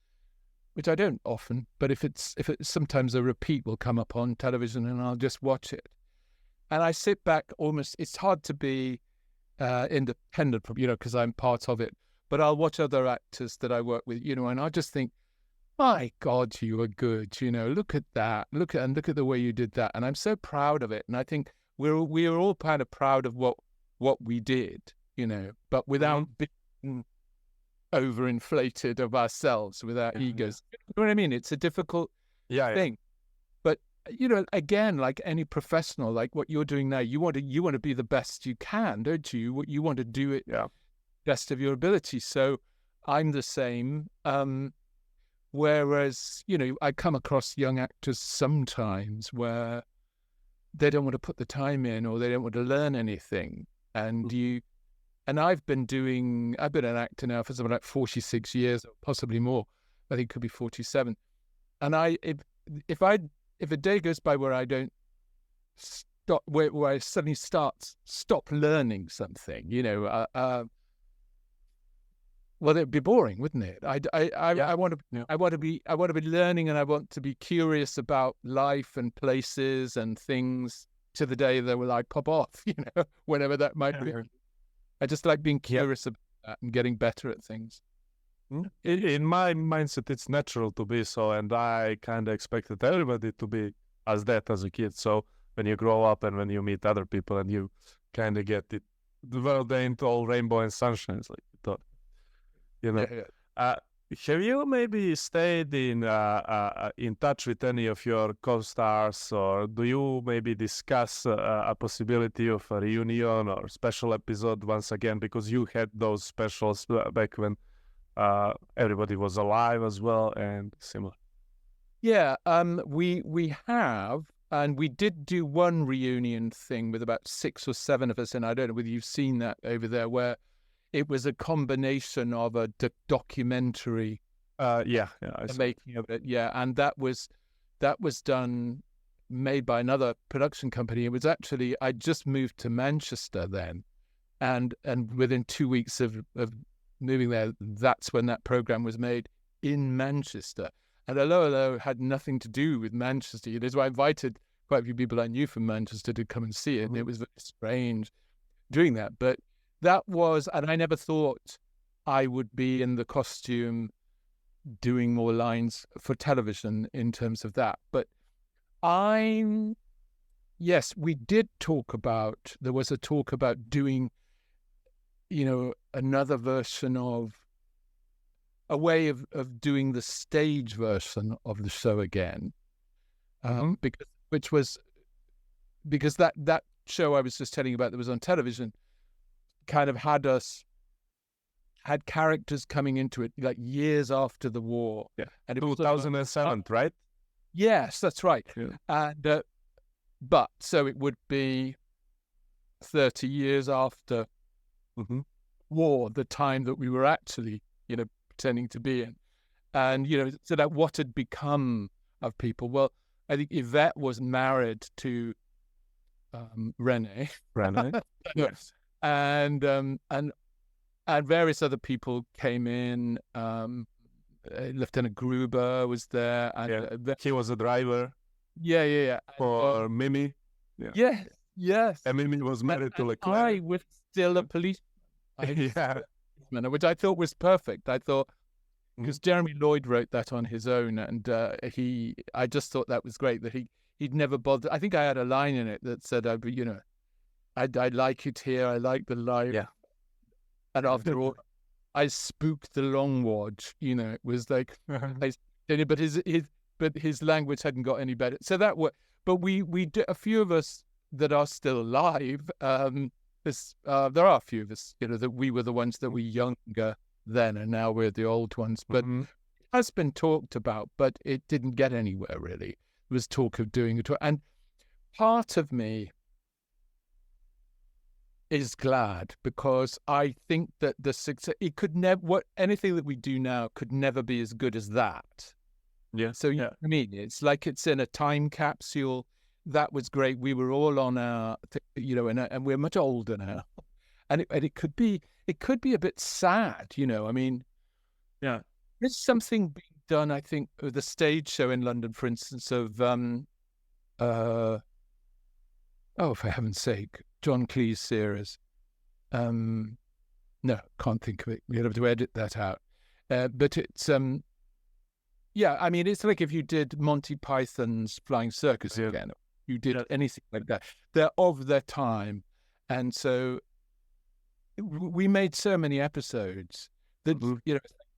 which I don't often, but if it's sometimes a repeat will come up on television, and I'll just watch it, and I sit back almost. It's hard to be independent from because I'm part of it, but I'll watch other actors that I work with, and I just think, my God, you were good. Look at that. Look at the way you did that, and I'm so proud of it. And I think we're all kind of proud of what we did, but without being overinflated of ourselves, with our egos. You know what I mean? It's a difficult thing. But again, like any professional, like what you're doing now, you want to be the best you can, don't you? You want to do it best of your ability. So I'm the same. Whereas, I come across young actors sometimes where they don't want to put the time in, or they don't want to learn anything. And I've been an actor now for something like 46 years, or possibly more. I think it could be 47. And if a day goes by where I don't stop, where I suddenly stop learning something, well, it'd be boring, wouldn't it? I want to be learning, and I want to be curious about life and places and things to the day that will pop off, whenever that might be. I just like being curious about that and getting better at things. In my mindset, it's natural to be so, and I kind of expected everybody to be as that as a kid. So when you grow up and when you meet other people and you kind of get it, the world ain't all rainbow and sunshine, it's like you thought. Have you maybe stayed in touch with any of your co-stars, or do you maybe discuss a possibility of a reunion or special episode once again, because you had those specials back when everybody was alive as well and similar? Yeah, we have, and we did do one reunion thing with about 6 or 7 of us, and I don't know whether you've seen that over there, where it was a combination of a documentary, the making of it, and that was done, made by another production company. It was actually, I just moved to Manchester then, and within 2 weeks of moving there, that's when that program was made in Manchester. And Allo Allo had nothing to do with Manchester. So I invited quite a few people I knew from Manchester to come and see it, and it was very strange doing that, but. That was, and I never thought I would be in the costume doing more lines for television in terms of that. But Yes, we did talk about, there was a talk about doing, another version of, a way of doing the stage version of the show again. Because that show I was just telling you about that was on television kind of had characters coming into it like years after the war. Yeah. And it 2007, right? Yes, that's right. Yeah. And but so it would be 30 years after war, the time that we were actually, pretending to be in. And, so that what had become of people. Well, I think Yvette was married to Rene. Yes. And various other people came in. Lieutenant Gruber was there. And, he was a driver. Yeah. For Mimi. Yeah. Yes. And Mimi was married to Leclerc. I was still a policeman. Which I thought was perfect. I thought, because Jeremy Lloyd wrote that on his own, and I just thought that was great that he'd never bothered. I think I had a line in it that said, I like it here. I like the life. Yeah. And after all, I spooked the long watch. It was like, but his language hadn't got any better. So but we did, a few of us that are still alive. There are a few of us, that we were the ones that were younger then, and now we're the old ones. But it has been talked about, but it didn't get anywhere really. There was talk of doing it, and part of me is glad because I think that the success, it could never, anything that we do now could never be as good as that. Yeah. So I mean, it's like it's in a time capsule. That was great. We were all on our, and we're much older now, and it could be a bit sad, I mean, yeah, there's something being done. I think with the stage show in London, for instance, of for heaven's sake, John Cleese series. No, can't think of it. We'll have to edit that out. But it's yeah, I mean, it's like if you did Monty Python's Flying Circus again. You did anything like that. They're of their time. And so we made so many episodes that,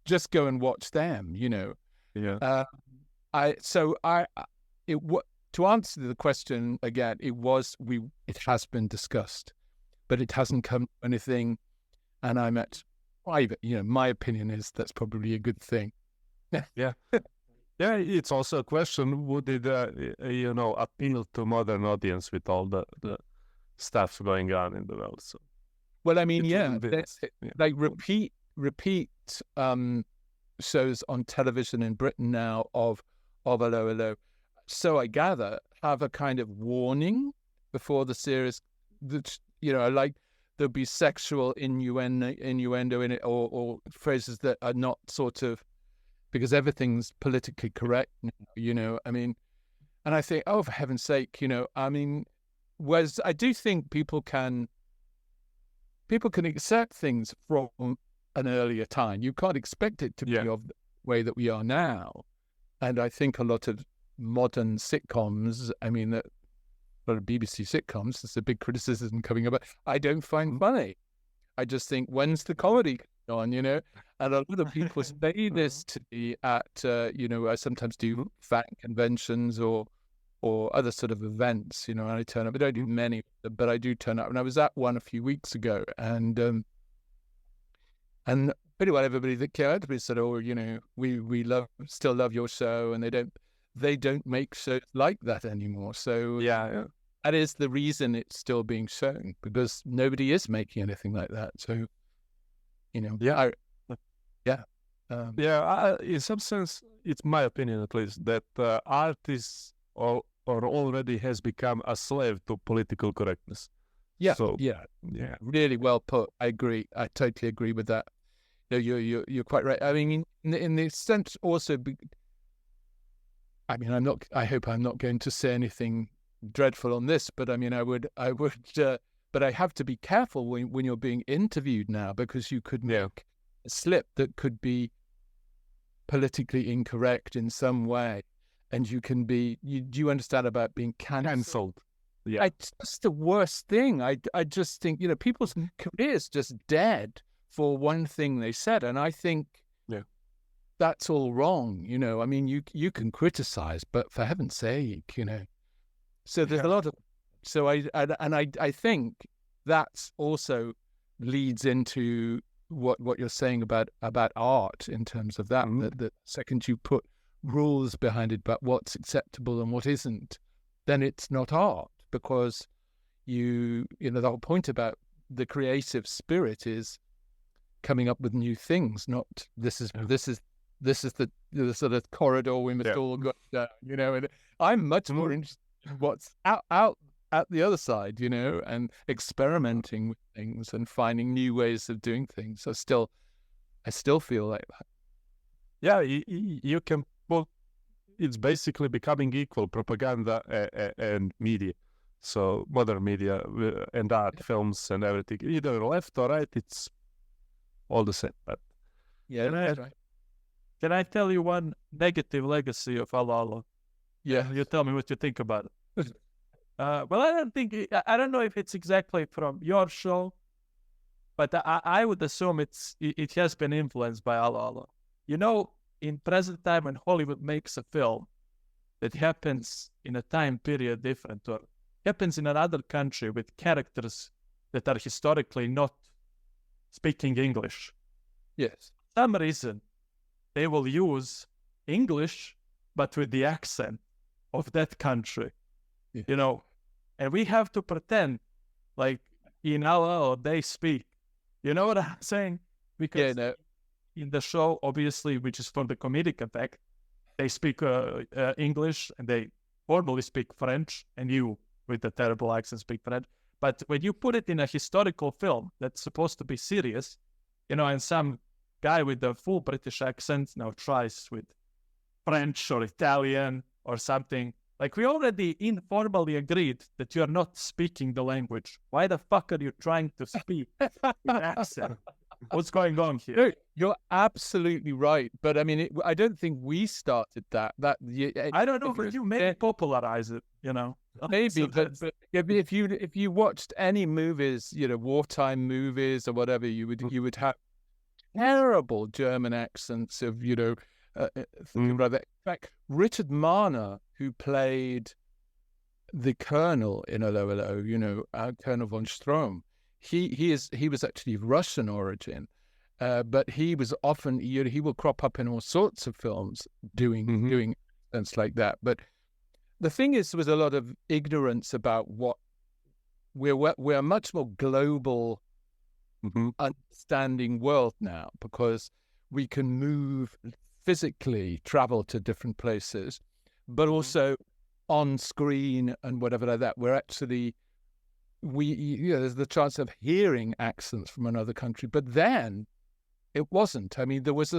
just go and watch them, Yeah. To answer the question again, it has been discussed, but it hasn't come to anything. And I'm at private, my opinion is that's probably a good thing. Yeah. Yeah, it's also a question, would it, appeal to modern audience with all the stuff going on in the world? So, well, I mean, like repeat shows on television in Britain now of Allo Allo, so I gather, have a kind of warning before the series that, like there'll be sexual innuendo in it or phrases that are not sort of, because everything's politically correct, I mean, and I think, oh, for heaven's sake, I mean, whereas I do think people can accept things from an earlier time. You can't expect it to be of the way that we are now. And I think a lot of modern sitcoms, I mean, a lot of BBC sitcoms, there's a big criticism coming up, I don't find funny. I just think, when's the comedy on, And a lot of people say this to me at, I sometimes do fan conventions or other sort of events, and I turn up. I don't do many, but I do turn up. And I was at one a few weeks ago, and pretty well everybody that came out to me said, "Oh, we still love your show," and they don't make shows like that anymore. So yeah. That is the reason it's still being shown, because nobody is making anything like that. So, in some sense, it's my opinion at least, that artists or already has become a slave to political correctness. Yeah, so, really well put. I agree. I totally agree with that. You're quite right. I mean, in the sense also, I mean, I hope I'm not going to say anything dreadful on this, but I mean, I would, but I have to be careful when you're being interviewed now, because you could make a slip that could be politically incorrect in some way. and you can be. Do you understand about being cancelled? Yeah. It's just the worst thing. I just think, people's careers just dead for one thing they said, and I think that's all wrong. I mean, you can criticize, but for heaven's sake, So there's a lot of. So I think that's also leads into what you're saying about art in terms of that. That the second you put rules behind it about what's acceptable and what isn't, then it's not art, because the whole point about the creative spirit is coming up with new things, not this is the sort of corridor we must all go down, and I'm much more interested in what's out at the other side, and experimenting with things and finding new ways of doing things. I still feel like that. Yeah, you can. Well, it's basically becoming equal, propaganda and media. So modern media and art, films and everything, either left or right, it's all the same. But That's right. Can I tell you one negative legacy of Allo Allo? Yeah. You tell me what you think about it. Well, I don't know if it's exactly from your show, but I would assume it has been influenced by Allo Allo. In present time, when Hollywood makes a film that happens in a time period different or happens in another country with characters that are historically not speaking English. Yes. For some reason, they will use English, but with the accent of that country, and we have to pretend like in Allo Allo they speak. You know what I'm saying? Because in the show, obviously, which is for the comedic effect, they speak English and they formally speak French, and you, with the terrible accent, speak French. But when you put it in a historical film that's supposed to be serious, and some guy with the full British accent now tries with French or Italian or something, like we already informally agreed that you're not speaking the language. Why the fuck are you trying to speak with accent? What's going on here? No, you're absolutely right. But I mean, I don't think we started that. I don't know, but you may popularize it, Maybe, So but if you watched any movies, wartime movies or whatever, you would have terrible German accents of thinking about that. In fact, Richard Marner, who played the colonel in Allo Allo, Colonel von Strom, he was actually of Russian origin, but he was often he will crop up in all sorts of films doing accents like that. But the thing is, there was a lot of ignorance about what we're a much more global understanding world now, because we can move physically, travel to different places, but also on screen and whatever like that. We're actually there's the chance of hearing accents from another country, but then it wasn't. I mean, there was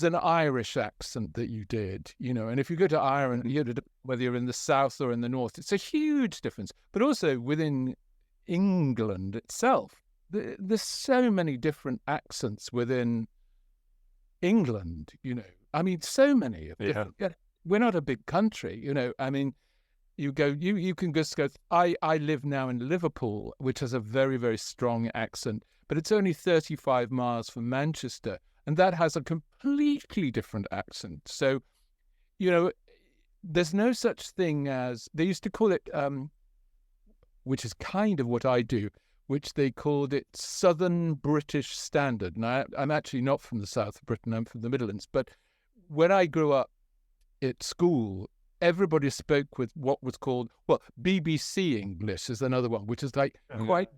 an Irish accent that you did, and if you go to Ireland, whether you're in the south or in the north, it's a huge difference. But also within England itself, there's so many different accents within England, I mean, so many. We're not a big country, I mean, you can just go, I live now in Liverpool, which has a very, very strong accent, but it's only 35 miles from Manchester, and that has a completely different accent. So, there's no such thing as, they used to call it, which is kind of what I do, which they called it Southern British Standard. And I'm actually not from the south of Britain, I'm from the Midlands. But when I grew up at school, everybody spoke with what was called, BBC English is another one, which is like quite,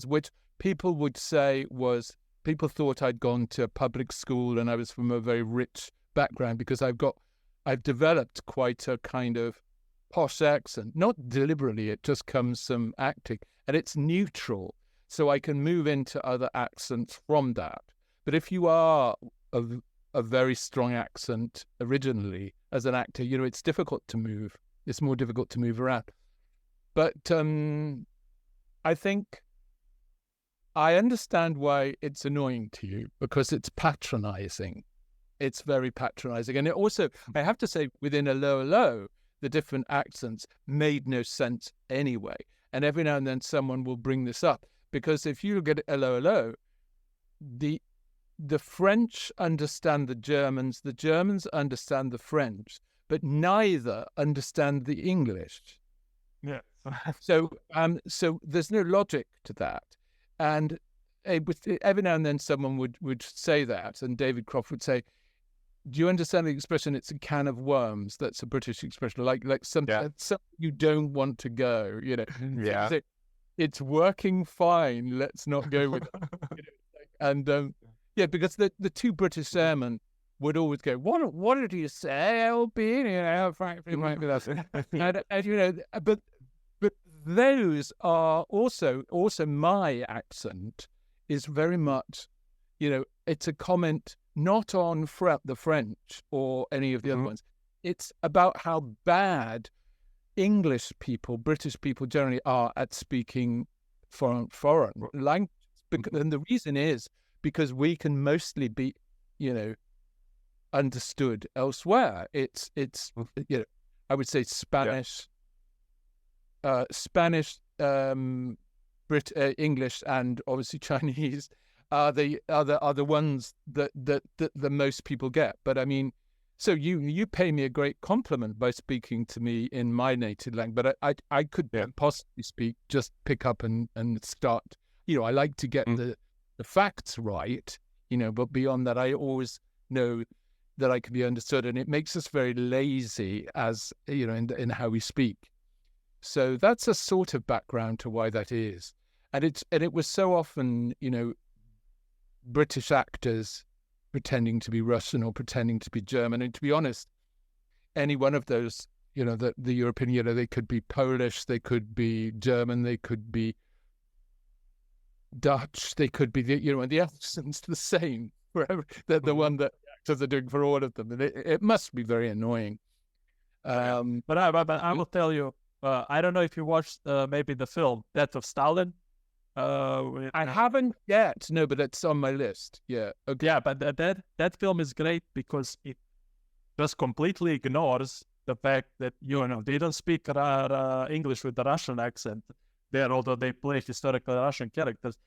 which people would say was, people thought I'd gone to public school and I was from a very rich background, because I've developed quite a kind of posh accent, not deliberately, it just comes from acting, and it's neutral, so I can move into other accents from that. But if you are a very strong accent originally as an actor, it's difficult to move. It's more difficult to move around. But I think I understand why it's annoying to you, because it's patronizing. it's very patronizing. And it also, I have to say, within Allo Allo, the different accents made no sense anyway. And every now and then someone will bring this up, because if you look at Allo Allo, the French understand the Germans understand the French, but neither understand the English. Yeah. So there's no logic to that. And every now and then someone would say that, and David Croft would say, do you understand the expression, it's a can of worms? That's a British expression, like something you don't want to go, you know. Yeah. So it's working fine, let's not go with it. You know, and because the two British airmen would always go, what did you say? I'll be in here, frankly, might be that. And you know, but those are also my accent is very much, you know, it's a comment not on the French or any of the other ones. It's about how bad English people, British people generally are at speaking foreign language. And the reason is because we can mostly be, you know, understood elsewhere. It's you know, I would say Spanish, English, and obviously Chinese are the ones that the most people get. But I mean, so you pay me a great compliment by speaking to me in my native language, but I could possibly pick up and start. You know, I like to get the facts right. You know, but beyond that, I always know that I can be understood, and it makes us very lazy, as you know, in how we speak. So that's a sort of background to why that is, and it was so often, you know, British actors pretending to be Russian or pretending to be German, and to be honest, any one of those, you know, the European, you know, they could be Polish, they could be German, they could be Dutch, they could be you know, and the accent's the same forever. They're the one that actors are doing for all of them, and it must be very annoying. But I will tell you, I don't know if you watched maybe the film Death of Stalin. I haven't yet. No, but it's on my list. Yeah. Okay. Yeah, but that film is great because it just completely ignores the fact that, you know, they don't speak English with the Russian accent there, although they play historical Russian characters.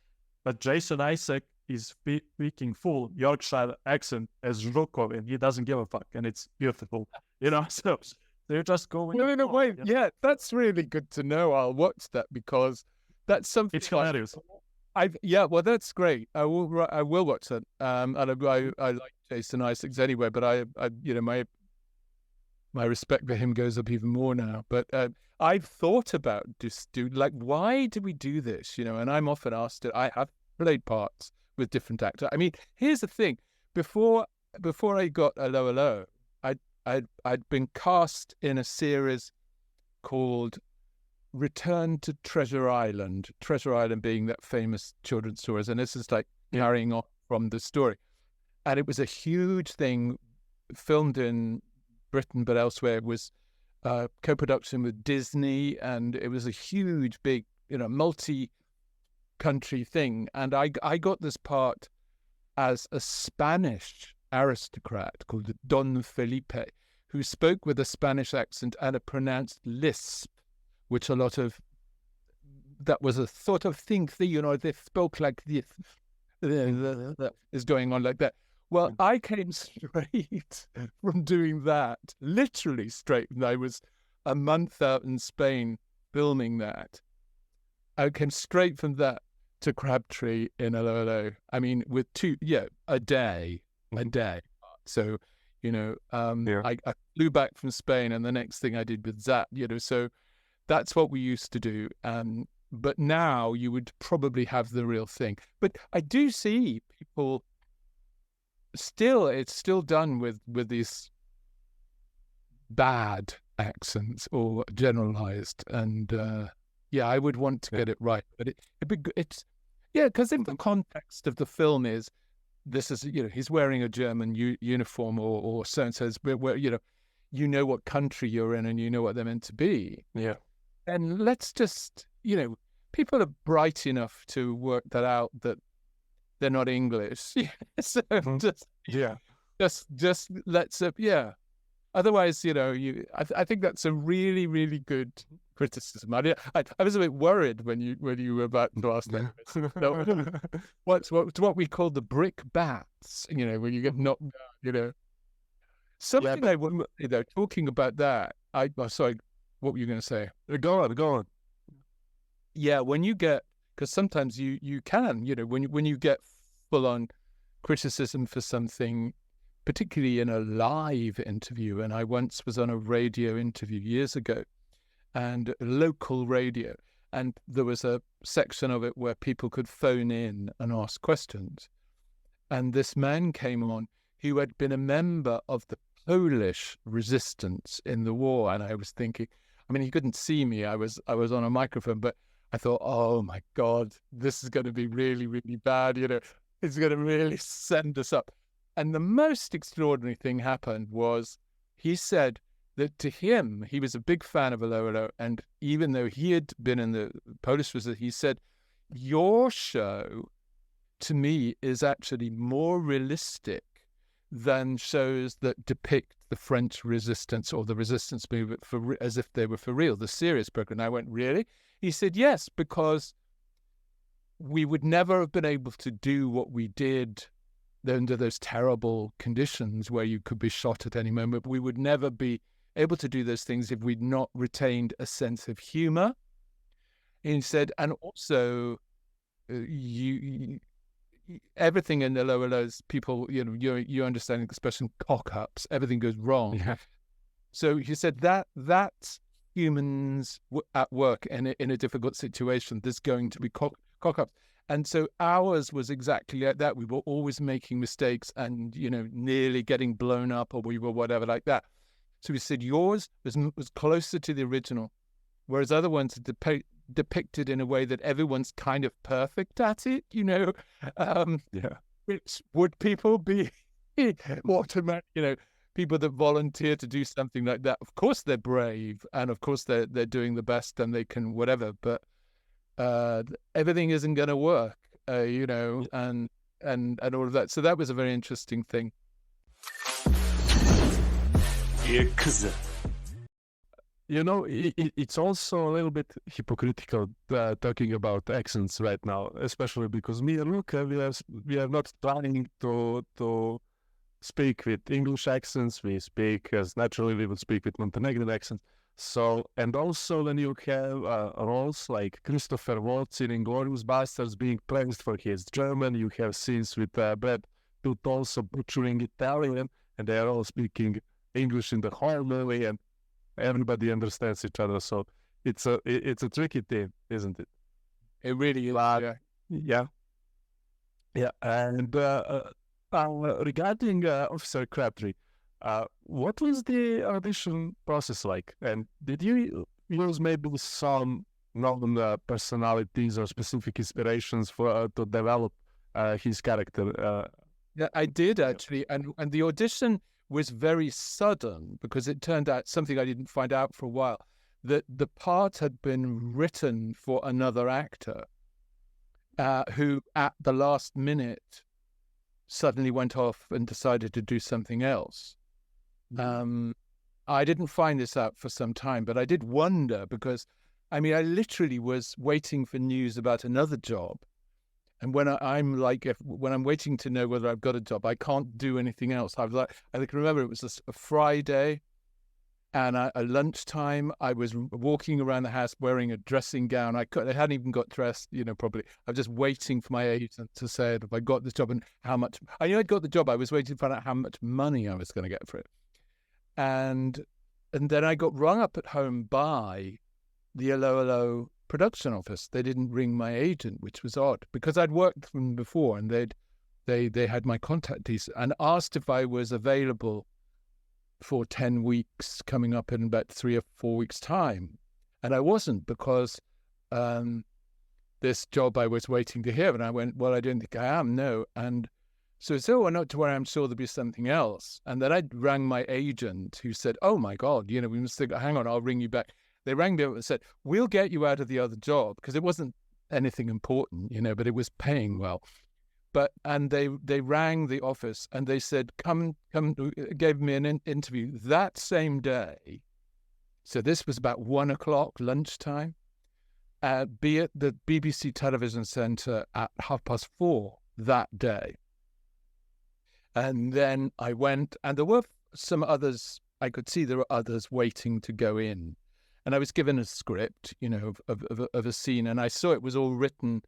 But Jason Isaac is speaking full Yorkshire accent as Zhukov, and he doesn't give a fuck, and it's beautiful, you know. So they're just going. No, wait. Yeah, that's really good to know. I'll watch that because that's something. It's hilarious. Well, that's great. I will watch that. And I like Jason Isaacs anyway, but I you know, my respect for him goes up even more now. But I've thought about why do we do this? You know, and I'm often asked it. I have played parts with different actors. I mean, here's the thing: before I got Allo Allo, I'd been cast in a series called Return to Treasure Island. Treasure Island being that famous children's stories, and this is like carrying on from the story. And it was a huge thing, filmed in Britain, but elsewhere. It was co-production with Disney, and it was a huge, big, you know, multi-country thing. And I got this part as a Spanish aristocrat called Don Felipe, who spoke with a Spanish accent and a pronounced lisp, which that was a sort of thing, you know, they spoke like this, that is going on like that. Well, I came straight from doing that, literally straight. And I was a month out in Spain filming that. I came straight from that to Crabtree in Allo Allo. I mean, with a day. So, you know, I flew back from Spain, and the next thing I did was that, you know, so that's what we used to do. But now you would probably have the real thing. But I do see people it's still done with these bad accents or generalized. And I would want to get it right. But it's because in the context of the film is, this is, you know, he's wearing a German uniform or so and so, where you know what country you're in and you know what they're meant to be. Yeah. And let's just, you know, people are bright enough to work that out, that they're not English. So just let's yeah. Otherwise, I think that's a really, really good criticism. I was a bit worried when you were about to ask that. No, what's what we call the brick bats? When you get knocked down. Something I want to say though, talking about that. Sorry, what were you going to say? Go on. Yeah, when you get, because sometimes you can, when you get full on criticism for something, particularly in a live interview. And I once was on a radio interview years ago, and local radio, and there was a section of it where people could phone in and ask questions. And this man came on who had been a member of the Polish resistance in the war. And I was thinking, he couldn't see me. I was on a microphone, but I thought, oh my God, this is going to be really, really bad. It's going to really send us up. And the most extraordinary thing happened was he said that to him, he was a big fan of Allo Allo. And even though he had been in the Polish resistance, he said, your show to me is actually more realistic than shows that depict the French resistance or the resistance movement as if they were for real, the serious program. And I went, really? He said, yes, because we would never have been able to do what we did under those terrible conditions where you could be shot at any moment. We would never be able to do those things if we'd not retained a sense of humor. And he said, and also everything in the Allo Allo's people, you understand the expression cock-ups, everything goes wrong. Yeah. So he said that's humans at work in a difficult situation. There's going to be cock-ups. And so ours was exactly like that. We were always making mistakes and, nearly getting blown up, or we were whatever like that. So we said yours was closer to the original, whereas other ones are depicted in a way that everyone's kind of perfect at it, Yeah. Which would people be automatic, people that volunteer to do something like that? Of course they're brave, and of course they're doing the best and they can whatever, but everything isn't going to work, and all of that. So that was a very interesting thing. IKUZO. It's also a little bit hypocritical talking about accents right now, especially because me and Luca, we are not trying to speak with English accents. We speak as naturally we would speak with Montenegrin accents. So, and also when you have roles like Christopher Waltz in Inglourious Basterds being praised for his German, you have scenes with Brad Pitt also butchering Italian, and they are all speaking English in the whole movie, and everybody understands each other. So it's a tricky thing, isn't it? It really is. Yeah. And regarding Officer Crabtree, what was the audition process like? And did you use maybe some known personalities or specific inspirations to develop his character? Yeah, I did actually, and the audition was very sudden because it turned out something I didn't find out for a while, that the part had been written for another actor who at the last minute suddenly went off and decided to do something else. I didn't find this out for some time, but I did wonder because, I literally was waiting for news about another job. And when I'm waiting to know whether I've got a job, I can't do anything else. I can remember it was a Friday, and at lunchtime, I was walking around the house wearing a dressing gown. I hadn't even got dressed, properly. I was just waiting for my agent to say if I got this job and how much. I knew I'd got the job. I was waiting to find out how much money I was going to get for it. And then I got rung up at home by the Allo Allo production office. They didn't ring my agent, which was odd because I'd worked with them before, and they had my contact details and asked if I was available for 10 weeks coming up in about 3 or 4 weeks' time. And I wasn't because this job I was waiting to hear. And I went, well, I don't think I am, no. And so it's, not to worry, I'm sure there'll be something else. And then I rang my agent who said, oh my God, we must think, hang on, I'll ring you back. They rang me up and said, we'll get you out of the other job, because it wasn't anything important, but it was paying well. and they rang the office and they said, come, gave me an interview that same day. So this was about 1 o'clock lunchtime. Be at the BBC Television Centre at 4:30 that day. And then I went, and there were some others. I could see there were others waiting to go in. And I was given a script, of a scene, and I saw it was all written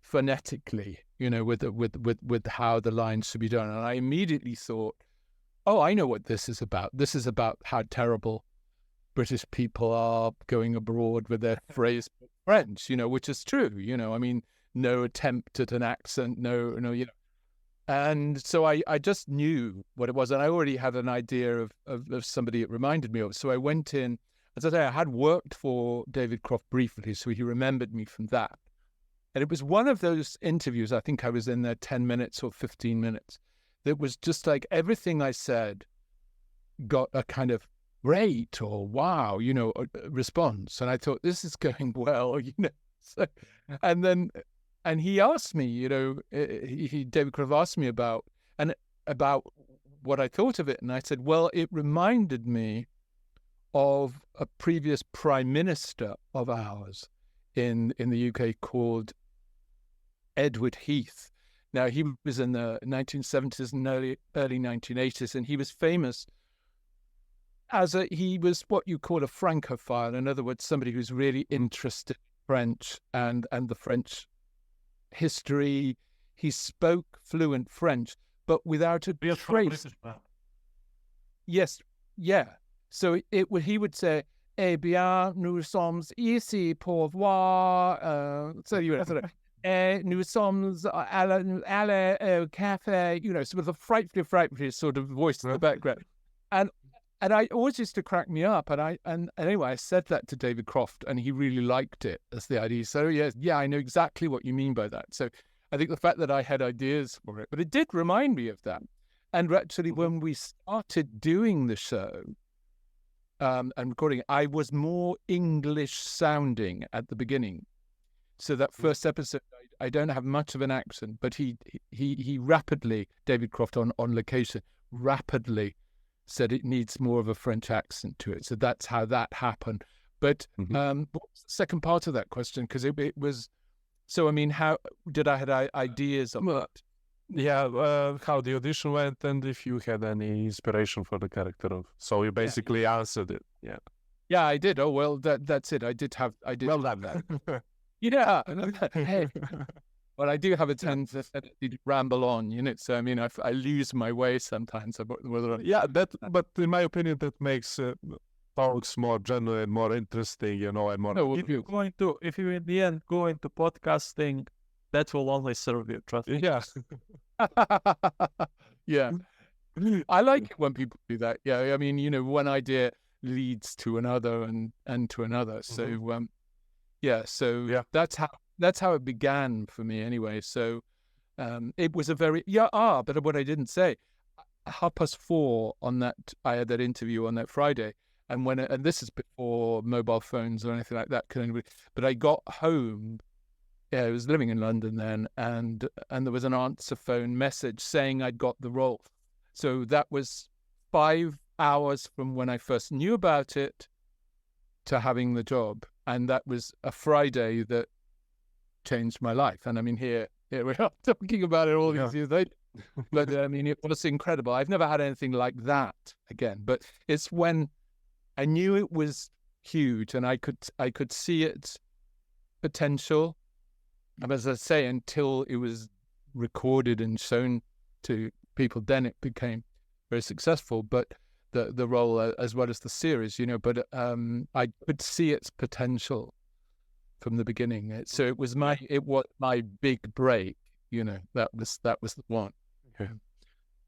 phonetically, with how the lines should be done. And I immediately thought, oh, I know what this is about. This is about how terrible British people are going abroad with their phrase French, which is true. I mean, no attempt at an accent, no. And so I just knew what it was, and I already had an idea of somebody it reminded me of. So I went in. As I say, I had worked for David Croft briefly, so he remembered me from that. And it was one of those interviews, I think I was in there 10 minutes or 15 minutes, that was just like everything I said got a kind of great or wow, response. And I thought, this is going well, So, and he asked me, David Croft asked me about what I thought of it. And I said, well, it reminded me of a previous prime minister of ours in the UK called Edward Heath. Now, he was in the 1970s and early 1980s, and he was famous he was what you call a Francophile. In other words, somebody who's really interested in French and the French history. He spoke fluent French, but without a trace. Yes, yeah. So he would say, "Eh bien, nous sommes ici pour voir." Nous sommes aller au café. So with a frightfully sort of voice in the background, and I always used to crack me up. And anyway, I said that to David Croft, and he really liked it as the idea. So yeah, I know exactly what you mean by that. So I think the fact that I had ideas for it, but it did remind me of that. And actually, when we started doing the show and recording it, I was more English sounding at the beginning. So that first episode, I don't have much of an accent, but he rapidly, David Croft on location, rapidly said it needs more of a French accent to it. So that's how that happened. But what was the second part of that question? Because it was, so I mean, how did I had ideas of that? Yeah, how the audition went, and if you had any inspiration for the character of. So you basically answered it. Yeah. Yeah, I did. Oh well, that's it. I did. Well done. Yeah. Hey. Well, I do have a tendency to ramble on, So I mean, I lose my way sometimes about whether. Yeah, but in my opinion, that makes talks more genuine, more interesting, and more. No, if you in the end go into podcasting, that will only serve you. Trust me. Yeah. Yeah. I like it when people do that. Yeah, I mean, one idea leads to another and to another. So, that's how it began for me anyway. So, it was a very but what I didn't say, 4:30 on that, I had that interview on that Friday, and and this is before mobile phones or anything like that. But I got home. Yeah, I was living in London then, and there was an answer phone message saying I'd got the role. So that was 5 hours from when I first knew about it to having the job, and that was a Friday that changed my life. And I mean, here we are talking about it all these years later. But I mean, it was incredible. I've never had anything like that again. But it's when I knew it was huge, and I could see its potential. As I say, until it was recorded and shown to people, then it became very successful. But the role, as well as the series, but I could see its potential from the beginning. So it was my big break. That was the one.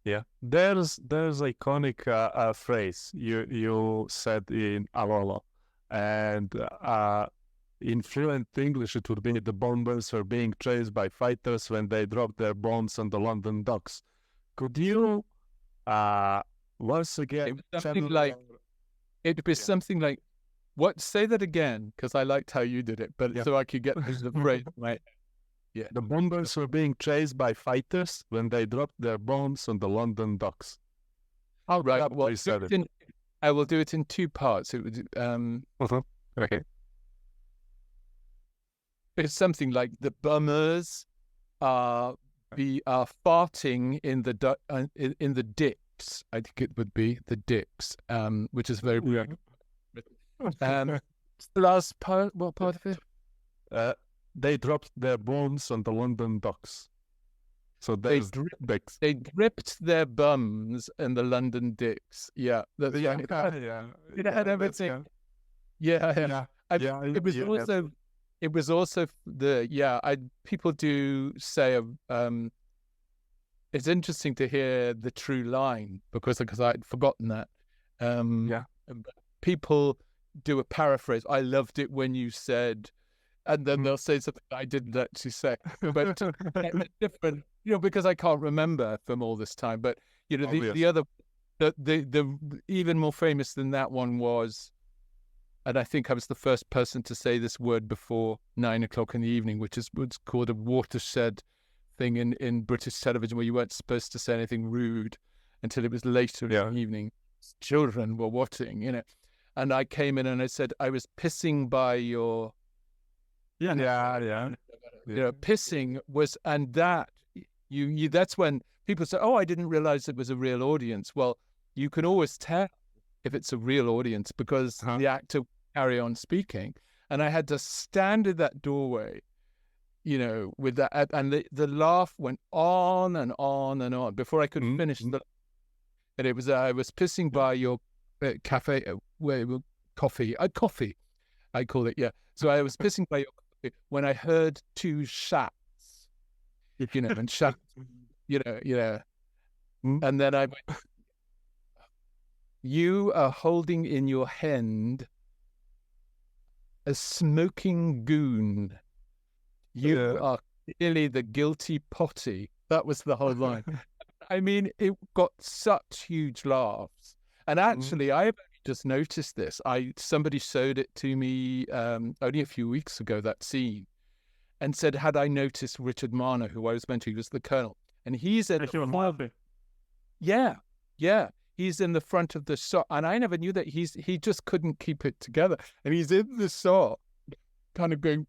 Yeah. There's iconic phrase you said in Allo Allo, and in fluent English, it would be the bombers were being chased by fighters when they dropped their bombs on the London docks. Could you once again? It'd be something like, what? Say that again, because I liked how you did it, but so I could get the phrase right. Yeah. The bombers were being chased by fighters when they dropped their bombs on the London docks. How Right. Crabtree Well, said it. I will do it in two parts. It would, Okay. it's something like the bummers are farting in the dips. I think it would be the dips, which is very weird. The last part, what part of it? They dropped their bombs on the London docks. So there's dicks. They dripped their bums in the London dicks. Yeah, that's Yeah, right. yeah. It had everything. Yeah. It was also people do say it's interesting to hear the true line because I'd forgotten that. People do a paraphrase. I loved it when you said, and then they'll say something I didn't actually say, but different, because I can't remember from all this time. But the other, the even more famous than that one was, and I think I was the first person to say this word before 9 o'clock in the evening, which is what's called a watershed thing in British television, where you weren't supposed to say anything rude until it was later in the evening. Children were watching, and I came in and I said, I was pissing by your... pissing was, and that, that's when people say, oh, I didn't realize it was a real audience. Well, you can always tell if it's a real audience because the actor carry on speaking. And I had to stand in that doorway, with that, and the laugh went on and on and on before I could finish the. And it was I was pissing by your cafe, coffee, I call it, So I was pissing by your coffee when I heard two shots, and shots, and then I went, you are holding in your hand a smoking goon. You are clearly the guilty potty. That was the whole line. I mean, it got such huge laughs. And actually, I have just noticed this. Somebody showed it to me only a few weeks ago, that scene, and said, had I noticed Richard Marner, who I was mentioning, was the colonel. And he's in he's in the front of the shot. And I never knew that he just couldn't keep it together. And he's in the shot, kind of going,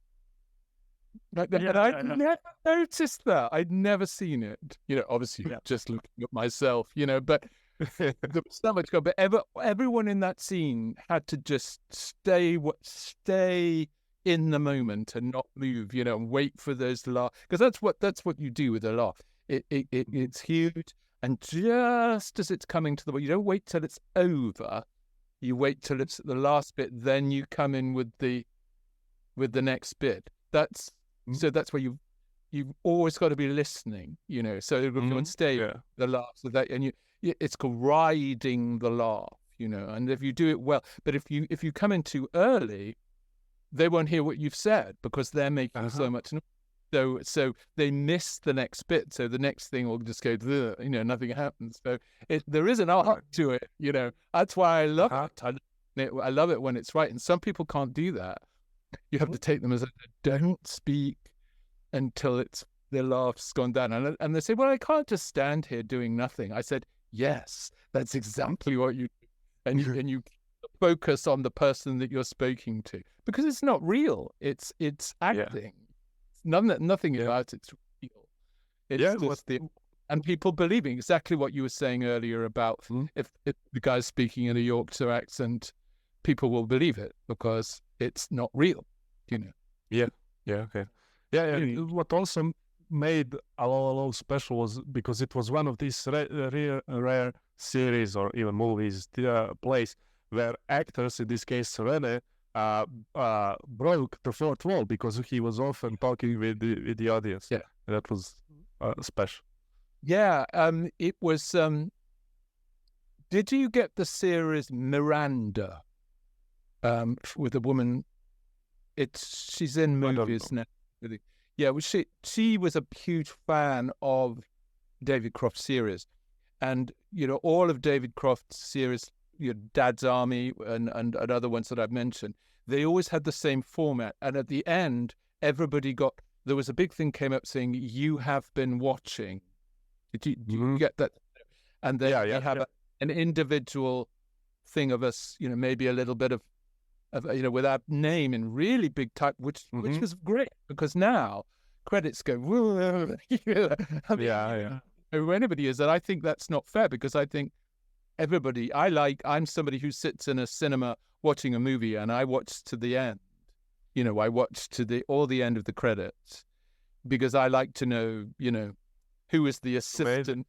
like that. And I never noticed that. I'd never seen it. Obviously just looking at myself, but there was so much go. But everyone in that scene had to just stay in the moment and not move, and wait for those laugh, because that's what you do with a laugh. It's huge, and just as it's coming to you don't wait till it's over. You wait till it's the last bit, then you come in with the next bit. So that's where you've always got to be listening, So you can stay the laughs of that, and it's called riding the laugh, And if you do it well, but if you come in too early, they won't hear what you've said because they're making so much noise. So they miss the next bit. So the next thing will just go, nothing happens. So there is an art to it, That's why I love it. I love it when it's right, and some people can't do that. You have to take them as don't speak until their laugh's gone down. And they say, well, I can't just stand here doing nothing. I said, yes, that's exactly what you do. And you focus on the person that you're speaking to, because it's not real. It's acting. Nothing about it's real. It's just and people believing exactly what you were saying earlier about if the guy's speaking in a Yorkshire accent, people will believe it because it's not real, Okay. What also made Allo Allo special was because it was one of these rare series or even movies, plays where actors, in this case Rene, broke the fourth wall because he was often talking with the audience. Yeah, that was special. Yeah, it was. Did you get the series Miranda? With a woman, she's in movies now. Yeah, well, she was a huge fan of David Croft's series, and all of David Croft's series, Dad's Army and other ones that I've mentioned, they always had the same format, and at the end, everybody got there was a big thing came up saying, "You have been watching." Did you get that? And then we have an individual thing of us, maybe a little bit of with our name in really big type, which was great, because now credits go, who anybody is. And I think that's not fair, because I think I'm somebody who sits in a cinema watching a movie, and I watch to the end. I watch to all the end of the credits, because I like to know, who is the assistant.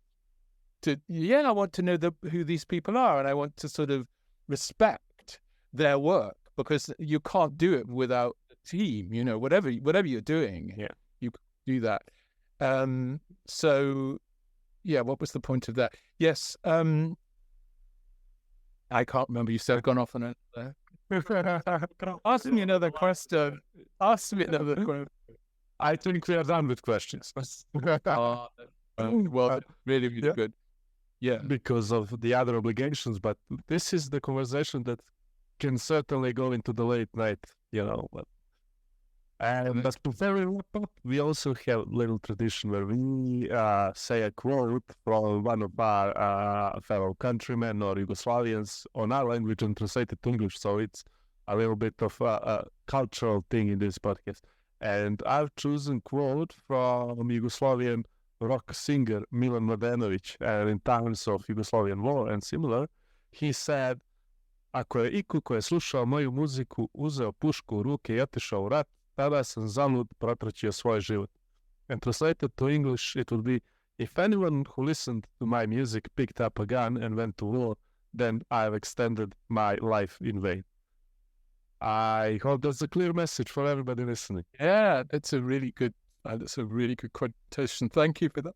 I want to know who these people are, and I want to sort of respect their work, because you can't do it without a team. Whatever you're doing, you can do that. So, what was the point of that? Yes, I can't remember. You said I've gone off on it. Ask me another question. I think we are done with questions. Well, really, really good. Yeah. Because of the other obligations, but this is the conversation that can certainly go into the late night, And but to very wrap up, we also have a little tradition where we say a quote from one of our fellow countrymen or Yugoslavians on our language and translate it to English. So it's a little bit of a cultural thing in this podcast. And I've chosen quote from Yugoslavian rock singer Milan Mladenović, and in times of Yugoslavian war and similar, he said, "Ako je iko ko je slušao moju muziku uzeo pušku u ruke I otišao u rat, tada sam zalud protraćio svoj život." And translated to English, it would be, "If anyone who listened to my music picked up a gun and went to war, then I've extended my life in vain." I hope that's a clear message for everybody listening. Yeah, that's a really good quotation. Thank you for that.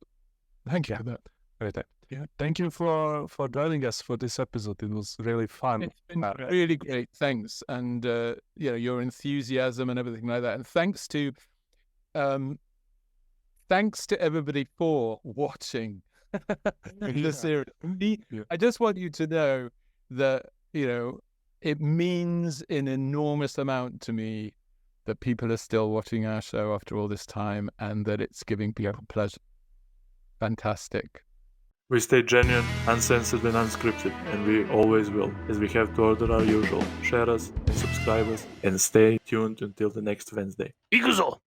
Thank you for that. Anytime. Yeah. Thank you for joining us for this episode. It was really fun. It's been really great. Thanks. And, your enthusiasm and everything like that. And thanks to everybody for watching the series. I just want you to know that, it means an enormous amount to me that people are still watching our show after all this time, and that it's giving people pleasure. Fantastic. We stay genuine, uncensored and unscripted, and we always will, as we have to order our usual. Share us and subscribe us, and stay tuned until the next Wednesday. IKUZO!